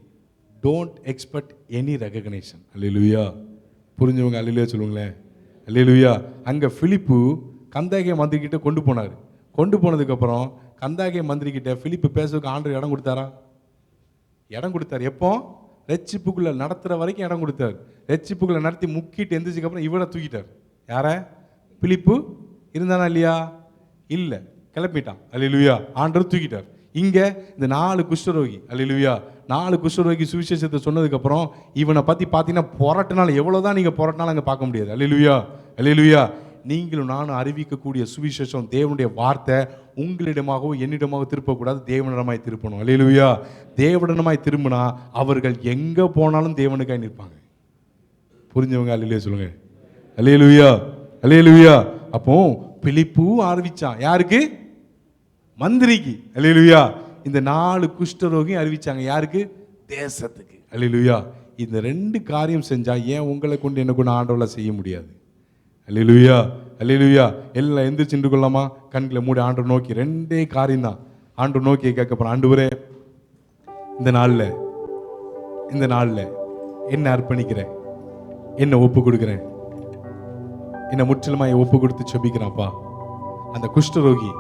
Don't expect any recognition. Hallelujah! புரிஞ்சவங்க அல்லேலூயா சொல்லுங்களேன். அல்லேலூயா! அங்கே பிலிப்பு கந்தாகிய மந்திரிக்கிட்ட கொண்டு போனார். கொண்டு போனதுக்கப்புறம் கந்தாகிய மந்திரிக்கிட்ட பிலிப்பு பேசுறதுக்கு ஆண்டவர் இடம் கொடுத்தாரா? இடம் கொடுத்தார். எப்போ? ரட்சிப்புக்குள்ளே நடத்துகிற வரைக்கும் இடம் கொடுத்தார். ரட்சிப்புக்குள்ளே நடத்தி முக்கிட்டு எந்திரிச்சதுக்கப்புறம் இவரை தூக்கிட்டார். யார? பிலிப்பு இருந்தானா இல்லையா? இல்லை, கிளப்பிட்டான். அல்லேலூயா! ஆண்டவர் தூக்கிட்டார். இங்கே இந்த 4 குஷ்டரோகி, அல்லேலூயா, 4 குஷ்டரோகி சுவிசேஷத்தை சொன்னதுக்கப்புறம் இவனை பற்றி பார்த்தீங்கன்னா புரட்டினாலும் எவ்வளோதான் நீங்கள் புரட்டினாலும் அங்கே பார்க்க முடியாது. அல்லேலூயா! அல்லேலூயா! நீங்களும் நானும் அறிவிக்கக்கூடிய சுவிசேஷம் தேவனுடைய வார்த்தை உங்களிடமாகவோ என்னிடமாக திருப்பக்கூடாது, தேவனிடமாய் திருப்பணும். அல்லேலூயா! தேவனிடமாய் திரும்பினா அவர்கள் எங்கே போனாலும் தேவனுக்காய் நிற்பாங்க. புரிஞ்சவங்க அல்லேலூயா சொல்லுங்க. அல்லேலூயா! அல்லேலூயா! அப்போ பிலிப்பு அறிவிச்சான். யாருக்கு? மந்திரிக்கு. அல்லேலூயா! இந்த 4 குஷ்டரோகியும் அறிவிச்சாங்க. யாருக்கு? தேசத்துக்கு. அல்லேலூயா! இந்த 2 காரியம் செஞ்சா ஏன் உங்களை கொண்டு என்ன கொண்டு ஆண்டவரை செய்ய முடியாது? அல்லேலூயா! அல்லேலூயா! எல்லாம் எந்திரிச்சு நின்று கொள்ளாமா? கண்களை மூடி ஆண்டவர் நோக்கி 2 காரியம் தான் ஆண்டவர் நோக்கி கேட்க போறேன். ஆண்டவரே, இந்த நாளில் என்ன அர்ப்பணிக்கிறேன், என்ன ஒப்பு கொடுக்குறேன், என்ன முற்றிலுமாய் ஒப்பு கொடுத்து செபிக்கிறான்ப்பா. அந்த குஷ்டரோகி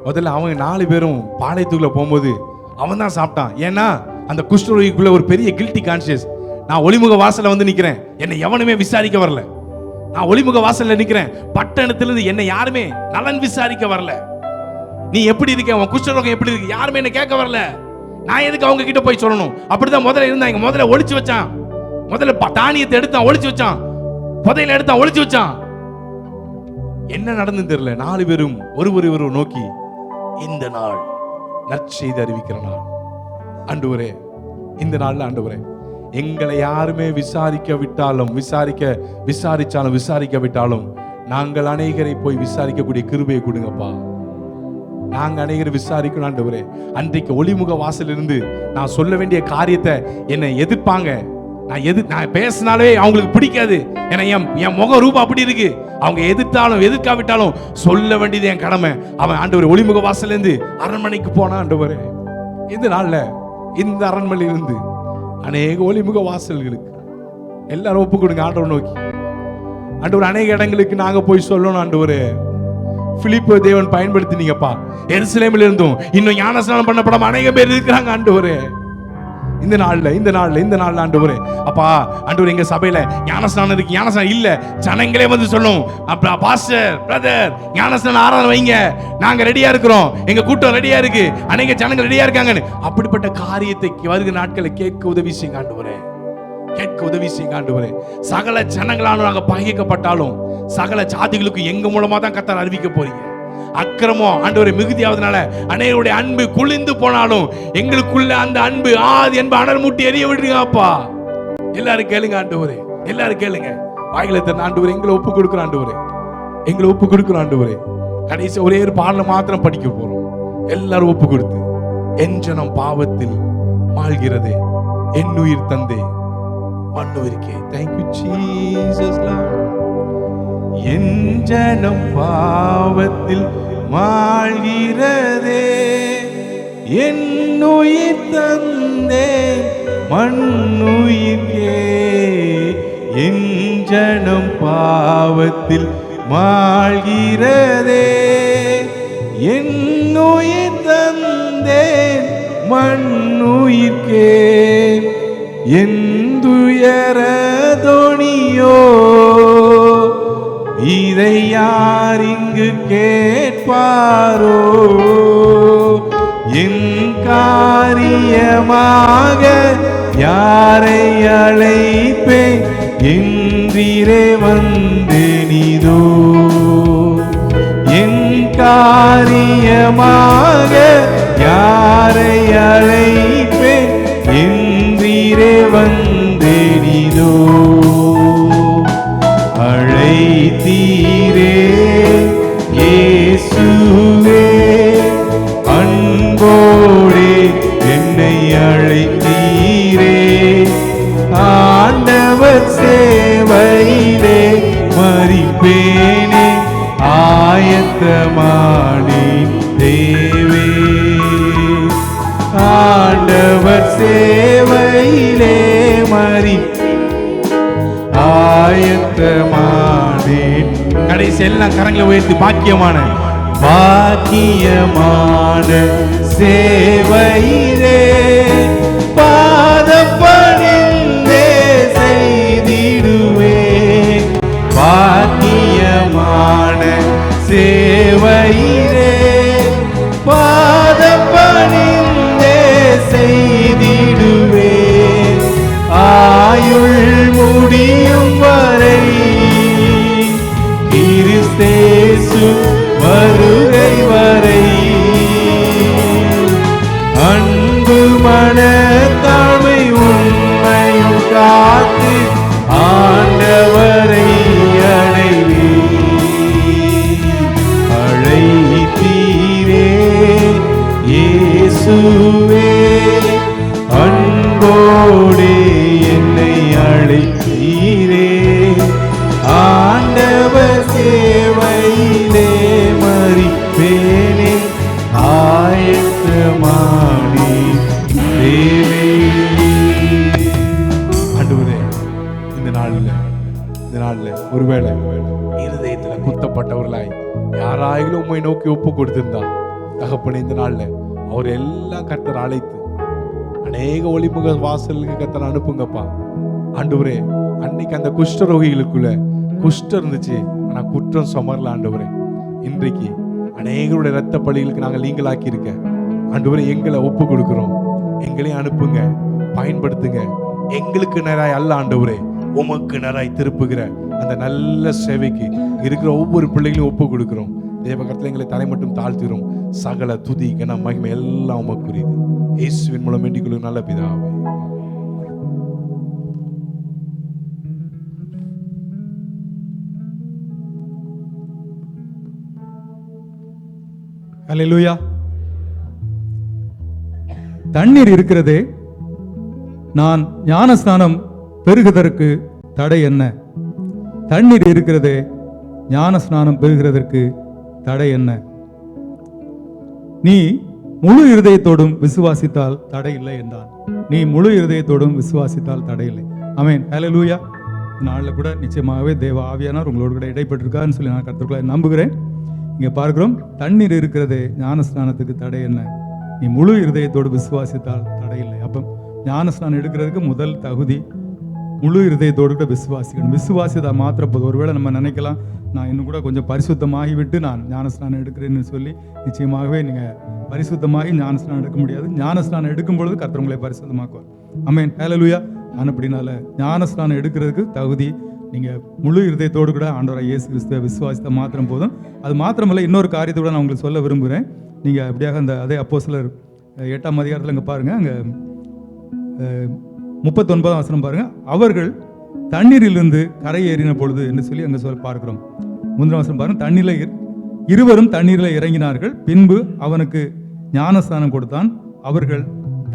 முதல்ல அவங்க 4 பேரும் பாளையத்துக்குள்ள போகும்போது அவன் தான் சாப்பிட்டான். ஏன்னா அந்த குஷ்டரோகிக்குள்ள ஒரு பெரிய கில்ட்டி கான்சியஸ். நான் ஒளிமுக வாசல்ல வந்து நிக்கிறேன், என்னை எவனுமே விசாரிக்க வரல. நான் ஒளிமுக வாசல்ல நிக்கிறேன், பட்டணத்திலிருந்து என்னை யாருமே நலன் விசாரிக்க வரல. நீ எப்படி இருக்க, உன் குஷ்டரோகம் எப்படி இருக்கு, யாருமே என்ன கேட்க வரல. நான் எதுக்கு அவங்க கிட்ட போய் சொல்லணும்? அப்படிதான் முதல்ல இருந்தாங்க. முதல்ல ஒளிச்சு வச்சான். முதல்ல தானியத்தை எடுத்தான், ஒளிச்சு வச்சான். புதையில எடுத்தான், ஒளிச்சு வச்சான். என்ன நடந்து தெரியல. 4 பேரும் ஒருவர் நோக்கி, இந்த நாள் நற்செய்தி அறிவிக்கிற நாள். ஆண்டவரே, இந்த நாள்ல ஆண்டவரே, எங்களை யாருமே விசாரிக்க விட்டாலும் நாங்கள் அநேகரை போய் விசாரிக்கக்கூடிய கிருபையை கொடுங்கப்பா. நாங்க அநேகரை விசாரிக்கணும் ஆண்டவரே. அன்றைக்கு ஒளிமுக வாசல் இருந்து நான் சொல்ல வேண்டிய காரியத்தை என்னை எதிர்ப்பாங்க. நான் பேசினாலே அவங்களுக்கு பிடிக்காது. ஏன்னா என் முக ரூபம் அப்படி இருக்கு. அவங்க எதிர்க்காவிட்டாலும் சொல்ல வேண்டியது என் கடமை. அவன் ஆண்டவரே ஒளிமுக வாசல்ல இருந்து அரண்மனைக்கு போனா ஆண்டவரே, இந்த நாள்ல இந்த அரண்மனையில இருந்து அநேக ஒளிமுக வாசல்களுக்கு எல்லாரும் ஒப்பு கொடுங்க ஆண்டவர் நோக்கி. ஆண்டவர் அநேக இடங்களுக்கு நாங்க போய் சொல்லணும் ஆண்டவரே. பிலிப்பு தேவன் பயன்படுத்தினீங்கப்பா. எருசலேமில் இருந்தும் இன்னும் ஞானஸ்நானம் பண்ணப்படாம அநேக பேர் இருக்கிறாங்க ஆண்டவரே. இந்த நாள்ல ஆண்டவரே, அப்பா ஆண்டவரே, எங்க சபையில ஞானஸ்நானம் இருக்கு, ஞானஸ்நானம் இல்ல, ஜனங்களே வந்து சொல்லும், பாஸ்டர் பிரதர் ஞானஸ்நானம் ஆராதனை வைங்க, நாங்க ரெடியா இருக்கிறோம், எங்க கூட்டம் ரெடியா இருக்கு, அநேக ஜனங்கள் ரெடியா இருக்காங்கன்னு. அப்படிப்பட்ட காரியத்தை வருகிற நாட்களை கேட்க உதவி செய்யுங்க ஆண்டவரே. சகல ஜனங்களாலும் நாங்க பகைக்கப்பட்டாலும் சகல ஜாதிகளுக்கு எங்க மூலமா தான் கர்த்தர் அறிவிக்க போறீங்க. அக்கிரமம் ஆண்டவரே மிகுதியாவதனால அநேகருடைய அன்பு குளிந்து போனாலும் எங்களுக்குள்ள அந்த அன்பு ஆதி என்ப அனல் மூட்டி எரிய விடுறீங்க அப்பா. எல்லாரும் கேளுங்க ஆண்டவரே, எல்லாரும் கேளுங்க. வாயில தந்த ஆண்டவரே, எங்களை ஒப்பு கொடுக்குறோம் ஆண்டவரே. கடைசி ஒரே ஒரு பாடல மாத்திரம் படிக்க போறோம். எல்லாரும் ஒப்பு கொடுத்து, என் ஜனம் பாவத்தில் மாழ்கிறதே, என் உயிர் தந்தே மண்ணுயிர்க்கே. Thank you Jesus Lord. என் ஜனம் பாவத்தில் மாழ்கிறதே, என் உயிர் தந்தே மண்ணுயிர்க்கே. என் ஜனம் பாவத்தில் மாழ்கிறதே, என் உயிர் தந்தே மண்ணுயிர்க்கே. எந்துயர தோணியோ இதை யார் இங்கு கேட்பாரோ? என் காரியமாக யாரை அழைப்பேன் என்றிரே வந்தேனிதோ. என் காரியமாக யாரை அழைப்பேன் மாடி தேவே ஆண்டவர் சேவையிலே மறி ஆயத்தமானேன். கடைசி எல்லாம் கரங்களை உயர்த்தி பாக்கியமான சேவையிலே பாதம் பணிந்தே செய்திடுவேன். பாக்கியமான சேவையிலே பாதம் பணிந்தே செய்திடுவேன். ஆயுள் முடியும் வரை கிறிஸ்தேசு வருகை வரை அன்பு மனத்தாழ்மை உண்மையும் காத்து ஆண்டவரை அடைவே. அழைத்தீரே இயேசுவே அன்போடே என்னை அழைத்தீரே. ஆண்டவர் சேவையிலே மறிப்பேனே ஆயத்தமானி தேவே. ஆண்டவரே, இந்த நாள்ல ஒருவேளை இருதயத்துல குத்தப்பட்டவர்களாய் யாராயிலும் உம்மை நோக்கி ஒப்பு கொடுத்திருந்தா தகப்பனே, இந்த நாள்ல அவர் எல்லாம் கர்த்தர் அழைத்து அநேக ஒளிமுக வாசலுக்கு கர்த்தர் அனுப்புங்கப்பா. ஆண்டவரே, அன்னைக்கு அந்த குஷ்டரோகிகளுக்குள்ள குஷ்டம் இருந்துச்சு, ஆனா குற்றம் சுமரல. ஆண்டவரே, இன்றைக்கு அநேகருடைய இரத்த பலிகளுக்கு நாங்கள் நீங்களாக்கி இருக்க ஆண்டவரே, எங்களை ஒப்பு கொடுக்கிறோம். எங்களையும் அனுப்புங்க, பயன்படுத்துங்க. எங்களுக்கு நேராய் அல்ல ஆண்டவரே, உமக்கு நேராய் திருப்புகிற அந்த நல்ல சேவைக்கு இருக்கிற ஒவ்வொரு பிள்ளைகளையும் ஒப்பு கொடுக்கிறோம். தேவகரத்தில் எங்களை தலை மட்டும் தாழ்த்திரும். சகல துதி கன மகிமை எல்லாம் உமக்குரியது. இயேசுவின் மூலம் வேண்டிக் கொள்ளும் நல்ல பிதாவே. அல்லேலூயா. தண்ணீர் இருக்கிறதே, நான் ஞானஸ்நானம் பெறுகிறதற்கு தடை என்ன? தண்ணீர் இருக்கிறதே, ஞானஸ்நானம் பெறுகிறதற்கு தடை என்ன? நீ முழு இருதயத்தோடும் விசுவாசித்தால் தடை இல்லை என்றான். நீ முழு இருதயத்தோடும் விசுவாசித்தால் தடை இல்லை. ஆமென். அல்லேலூயா. நாளில் கூட நிச்சயமாகவே தேவ ஆவியானவர் உங்களோடு கூட இடைப்பட்டிருக்காருன்னு சொல்லி நான் கர்த்தருக்குள்ள நம்புகிறேன். இங்கே பார்க்கிறோம், தண்ணீர் இருக்கிறதே, ஞானஸ்நானத்துக்கு தடை என்ன? நீ முழு இருதயத்தோடு விசுவாசித்தால் தடை இல்லை. அப்போ ஞானஸ்நானம் எடுக்கிறதுக்கு முதல் தகுதி முழு இருதயத்தோடு கூட விசுவாசிக்கணும். விசுவாசிதா மாத்திர போதும். ஒருவேளை நம்ம நினைக்கலாம், நான் இன்னும் கூட கொஞ்சம் பரிசுத்தமாகிவிட்டு நான் ஞானஸ்நானம் எடுக்கிறேன்னு சொல்லி. நிச்சயமாகவே நீங்கள் பரிசுத்தமாகி ஞானஸ்நானம் எடுக்க முடியாது. ஞானஸ்நானம் எடுக்கும் பொழுது கர்த்தர் உங்களை பரிசுத்தமாக்குவார். ஆமென். ஹல்லேலூயா. அப்படினால ஞானஸ்நானம் எடுக்கிறதுக்கு தகுதி நீங்கள் முழு இருதயத்தோடு கூட ஆண்டவராகிய இயேசு கிறிஸ்துவை விசுவாசித்த மாத்திரம் போதும். அது மாத்திரமல்ல, இன்னொரு காரியத்தை கூட நான் உங்களுக்கு சொல்ல விரும்புகிறேன். நீங்கள் அப்படியாக அந்த அதே அப்போஸ்தலர் 8ஆம் அதிகாரத்தில் அங்கே பாருங்கள், அங்கே 39ஆம் வசனம் பாருங்கள். அவர்கள் தண்ணீரிலிருந்து கரை ஏறின பொழுது என்று சொல்லி அங்கே பார்க்கிறோம். முந்தின வசனம் பாருங்கள், தண்ணீரில் இருவரும் தண்ணீரில் இறங்கினார்கள். பின்பு அவனுக்கு ஞானஸ்நானம் கொடுத்தான். அவர்கள்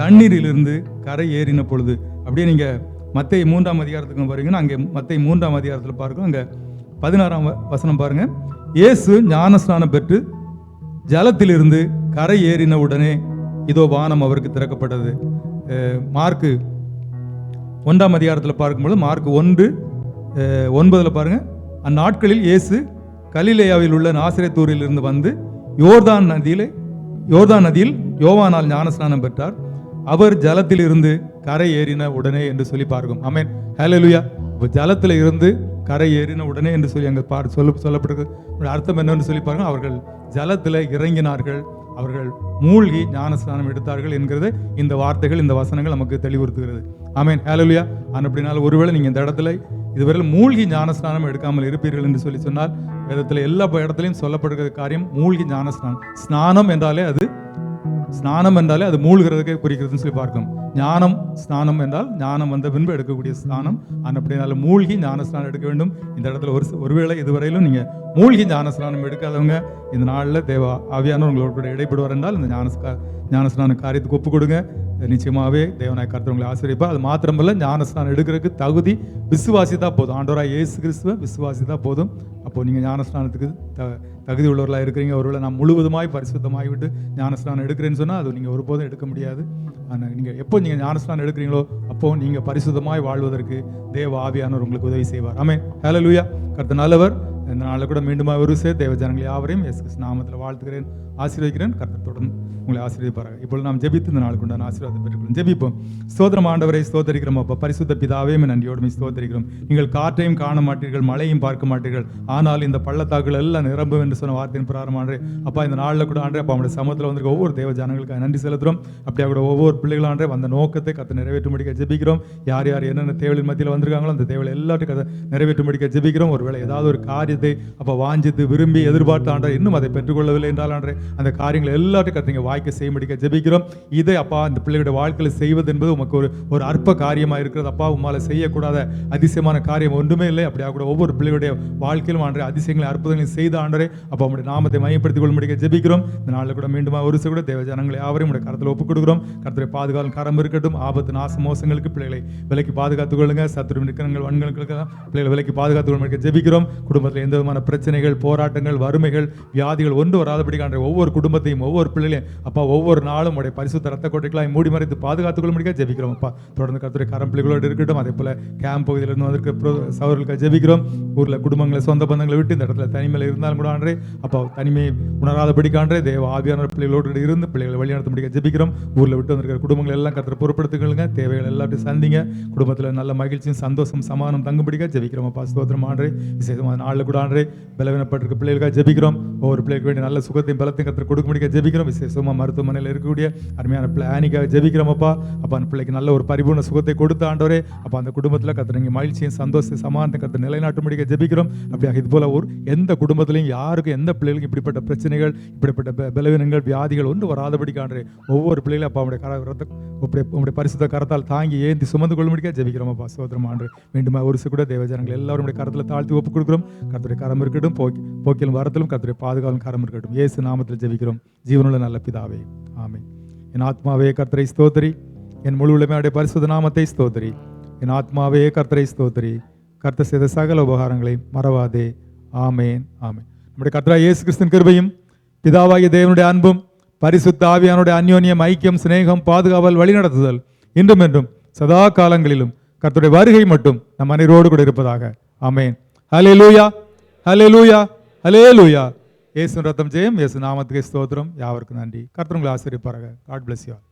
தண்ணீரிலிருந்து கரை ஏறின பொழுது. அப்படியே நீங்கள் மத்தேயு 3ஆம் அதிகாரத்துக்கு பாருங்கன்னா, அங்கே மத்தேயு 3ஆம் அதிகாரத்தில் பார்க்கிறோம். அங்கே 16ஆம் வசனம் பாருங்க. இயேசு ஞானஸ்நானம் பெற்று ஜலத்திலிருந்து கரை ஏறின உடனே இதோ வானம் அவருக்கு திறக்கப்பட்டது. மார்க்கு 1ஆம் அதிகாரத்தில் பார்க்கும்போது மார்க் 1:9 பாருங்க. அந்நாட்களில் இயேசு கலிலேயாவில் உள்ள நாசரேத்தூரில் இருந்து வந்து யோர்தான் நதியில் யோவானால் ஞானஸ்நானம் பெற்றார். அவர் ஜலத்தில் இருந்து கரை ஏறின உடனே என்று சொல்லி பார்க்கும். ஆமென். ஹல்லேலூயா. ஜலத்தில் இருந்து கரை ஏறின உடனே என்று சொல்லி அங்கே சொல்லப்பட்டிருக்கு. அர்த்தம் என்னன்னு சொல்லி பாருங்க. அவர்கள் ஜலத்தில் இறங்கினார்கள், அவர்கள் மூழ்கி ஞானஸ்நானம் எடுத்தார்கள் என்கிறது இந்த வார்த்தைகள், இந்த வசனங்கள் நமக்கு தெளிவுறுத்துகிறது. ஆமென். ஹல்லேலூயா. அப்படினால ஒருவேளை நீங்கள் இந்த இடத்துல இதுவரையில் மூழ்கி ஞானஸ்நானம் எடுக்காமல் இருப்பீர்கள் என்று சொல்லி சொன்னால், வேதத்தில் எல்லா இடத்துலையும் சொல்லப்படுகிற காரியம் மூழ்கி ஞானஸ்நானம். ஸ்நானம் என்றாலே அது மூழ்கிறதுக்கே குறிக்கிறதுன்னு சொல்லி பார்க்கும். ஞானம் ஸ்நானம் என்றால் ஞானம் வந்த பின்பு எடுக்கக்கூடிய ஸ்நானம். அப்படினால மூழ்கி ஞானஸ்நானம் எடுக்க வேண்டும். இந்த இடத்துல ஒருவேளை இதுவரையிலும் நீங்கள் மூழ்கி ஞானஸ்நானம் எடுக்காதவங்க இந்த நாளில் தேவ ஆவியானவர் உங்களோட கூட இடைப்படுவார் என்றால் இந்த ஞானஸ்நான காரியத்துக்கு ஒப்பு கொடுங்க. நிச்சயமாகவே தேவனாய் கர்த்தர் உங்களை ஆசீர்வதிப்பார். அது மாத்திரமல்ல, ஞானஸ்நானம் எடுக்கிறதுக்கு தகுதி விசுவாசித்தா போதும். ஆண்டவராகிய இயேசு கிறிஸ்துவை விசுவாசித்தா போதும். அப்போ நீங்கள் ஞானஸ்நானத்துக்கு தகுதி உள்ளவர்களாக இருக்கிறீங்க. ஒருவேளை நான் முழுவதுமாய் பரிசுத்தமாகி விட்டு ஞானஸ்நானம் எடுக்கிறேன்னு சொன்னால் அது நீங்கள் ஒருபோதும் எடுக்க முடியாது. ஆனால் நீங்கள் எப்போ நீங்கள் ஞானஸ்நானம் எடுக்கிறீங்களோ அப்போ நீங்கள் பரிசுத்தமாய் வாழ்வதற்கு தேவ ஆவியானவர் உங்களுக்கு உதவி செய்வார். ஆமென். ஹல்லேலூயா. கர்த்தர் நல்லவர். இந்த நாளில் கூட மீண்டும் ஒரு தேவ ஜனங்களை யாவரையும் இயேசு கிறிஸ்து நாமத்தில் வாழ்த்துகிறேன், ஆசீர்வதிக்கிறேன். கர்த்தர் தொடர்ந்து உங்களை ஆசீர்வதிப்பார்கள். இப்பொழுது நாம் ஜெபித்து இந்த நாளுக்கு உண்டான ஆசீர்வாதத்தை பெற்றுக்கொள்ளும். ஜெபிப்போம். ஸ்தோத்திரம் ஆண்டவரை, ஸ்தோத்தரிக்கிறோம் அப்பா. பரிசுத்த பிதாவே, நன்றியோடு ஸ்தோத்தரிக்கிறோம். நீங்கள் காற்றையும் காண மாட்டீர்கள், மழையும் பார்க்க மாட்டீர்கள், ஆனால் இந்த பள்ளத்தாக்குகள் எல்லாம் நிரம்பும் என்று சொன்ன வார்த்தையின் பிரகாரம் ஆண்டே அப்பா, இந்த நாளில் கூட ஆண்டே அப்பா நம்முடைய சமூகத்தில் வந்திருக்க ஒவ்வொரு தேவ ஜனங்களுக்கு நன்றி செலுத்துகிறோம். அப்படியே கூட ஒவ்வொரு பிள்ளைகளும் ஆண்டே வந்த நோக்கத்தை கத்தை நிறைவேற்ற முடிக்க ஜெபிக்கிறோம். யார் யார் என்னென்ன தேவையின் மத்தியில் வந்திருக்காங்களோ அந்த தேவையை எல்லாத்தையும் கதை நிறைவேற்ற முடிக்க ஜெபிக்கிறோம். ஒருவேளை ஏதாவது ஒரு காரியத்தை அப்போ வாஞ்சித்து விரும்பி எதிர்பார்த்து ஆண்டே இன்னும் அதை பெற்றுக்கொள்ளவில்லை என்றால் ஆண்டே அந்த காரியங்களை எல்லாத்தையும் கத்தைங்க வாய்க்க செய்ய முடிக்க ஜெபிக்கிறோம். இதை அப்பா இந்த பிள்ளைகளுடைய வாழ்க்கையில் செய்வது என்பது உமக்கு ஒரு அற்ப காரியமாக இருக்கிறது. அப்பா உம்மால் செய்யக்கூடாத அதிசயமான காரியம் ஒன்றுமே இல்லை. அப்படியா கூட ஒவ்வொரு பிள்ளைகளுடைய வாழ்க்கையிலும் ஆண்டே அதிசயங்களை அற்புதங்களை செய்த ஆண்டரே அப்போ உங்களுடைய நாமத்தை மையப்படுத்திக் கொள்ள முடிக்க ஜெபிக்கிறோம். இந்த நாளில் கூட மீண்டும் ஒரு கூட தேவ ஜனங்களை யாவரையும் உடைய கரத்தில் ஒப்புக் கொடுக்கிறோம். கர்த்தரை பாதுகாலும் கரம் இருக்கட்டும். ஆபத்து நாச மோசங்களுக்கு பிள்ளைகளை விலைக்கு பாதுகாத்துக் கொள்ளுங்க. சத்துரு நிற்கிறங்கள் வன்களுக்கு பிள்ளைகளை விலைக்கு பாதுகாத்துக் கொள்ள ஜெபிக்கிறோம். குடும்பத்தில் எந்த விதமான பிரச்சனைகள், போராட்டங்கள், வறுமைகள், வியாதிகள் ஒன்று வராதபடி காண்ற ஒவ்வொரு குடும்பத்தையும் ஒவ்வொரு பிள்ளைகளையும் அப்பா ஒவ்வொரு நாளும் உடைய பரிசுத்த ரத்த கோட்டைகளாய் மூடி மறைத்து பாதுகாத்துக் கொள்ள முடிக்க ஜெபிக்கிறோம். அப்பா தொடர்ந்து கர்த்தருடைய கரம் பிள்ளைகளோடு இருக்கட்டும். அதே போல கேம்ப் பகுதியிலிருந்து வந்திருக்க சகோதரர்களுக்கு ஜெபிக்கிறோம். ஊரில் குடும்பங்களை சொந்த பந்தங்களை விட்டு இந்த இடத்துல தனிமையில் இருந்தாலும் கூட ஆண்டே அப்பா தனிமையை உணராதபடி காண்றே தேவ ஆவியான பிள்ளைகளோடு இருந்து பிள்ளைகளை வழிநடத்த முடிக்க ஜெபிக்கிறோம். ஊரில் விட்டு வந்திருக்கிற குடும்பங்கள் எல்லாம் கர்த்தரை பொறுப்படுத்திக்கொள்ளுங்க. தேவைகள் எல்லாத்தையும் சந்திங்க. குடும்பத்தில் நல்ல மகிழ்ச்சியும் சந்தோஷம் சமானம் தங்கும்படிக்க ஜெபிக்கிறோம். அப்பா ஸ்தோத்திரம் ஆண்டே. விசேஷமான நாளில் கூட ஆண்டே பலவீனப்பட்டிருக்க பிள்ளைகளுக்காக ஜெபிக்கிறோம். ஒவ்வொரு பிள்ளைகளுக்கு வேண்டிய நல்ல சுகத்தையும் பலத்தையும் கர்த்தர் கொடுக்க முடிக்க ஜெபிக்கிறோம். விசேஷமாக மருத்துவமனையில் இருக்கக்கூடிய அருமையான பிள்ளை ஆனிக்காக ஜெபிக்கிறோம். அப்பா அந்த பிள்ளைக்கு நல்ல ஒரு பரிபூர்ண சுகத்தை கொடுத்த ஆண்டவரே அப்போ அந்த குடும்பத்தில் கர்த்தர் நீங்கள் மகிழ்ச்சியும் சந்தோஷம் சமானத்தை கர்த்தர் நிலைநாட்ட முடிக்க ஜெபிக்கிறோம். அப்படியாக இது போல எந்த குடும்பத்திலையும் யாருக்கும் எந்த பிள்ளைகளுக்கும் இப்படிப்பட்ட பிரச்சனைகள், இப்படிப்பட்ட பலவீனங்கள், வியாதிகள் ஒன்று வராதபடி காண்றே ஒவ்வொரு பிள்ளைகளும் அப்பா உங்களுடைய பரிசுத்த கரத்தால் தாங்கி ஏந்தி சுமந்து கொள்ள முடிக்க ஜெபிக்கிறோம். அப்பா சோதரம் ஆண்டு மீண்டும் ஒரு கூட தேவஜனங்கள் எல்லாரும் கரத்தில் தாழ்த்தி ஒப்புக் கொடுக்கிறோம். கர்த்தருடைய கரம் இருக்கட்டும். போக்கிலும் வரத்திலும் கர்த்தருடைய பாதுகாவலும் கரம் இருக்கட்டும். இயேசு நாமத்தில் ஜெபிக்கிறோம் ஜீவனுள்ள நல்ல பிதாவே, ஆமென். என் ஆத்மாவே கர்த்தரை ஸ்தோத்திரி, என் முழு உலகமே பரிசுத்த நாமத்தை ஸ்தோத்திரி. என் ஆத்மாவே கர்த்தரை ஸ்தோத்திரி, கர்த்தர் செய்த சகல உபகாரங்களை மறவாதே. ஆமென், ஆமென். நம்முடைய கர்த்தராகிய இயேசு கிறிஸ்துவின் கிருபையும் பிதாவாகிய தேவனுடைய அன்பும் பரிசுத்த ஆவியானுடைய அந்யோன்யம், ஐக்கியம், சிநேகம், பாதுகாவல், வழிநடத்துதல் இன்றும் என்றும் சதா காலங்களிலும் கர்த்தருடைய வருகை மட்டும் நம் அனைவரோடு கூட இருப்பதாக. ஆமென். ஹல்லேலூயா, ஹல்லேலூயா, ஹல்லேலூயா. இயேசு ரத்தம் ஜெயம். இயேசு நாமத்துக்கு ஸ்தோத்திரம். யாவருக்கும் நன்றி. கர்த்தர் உங்களை ஆசீர்வதிப்பாராக. God bless you all.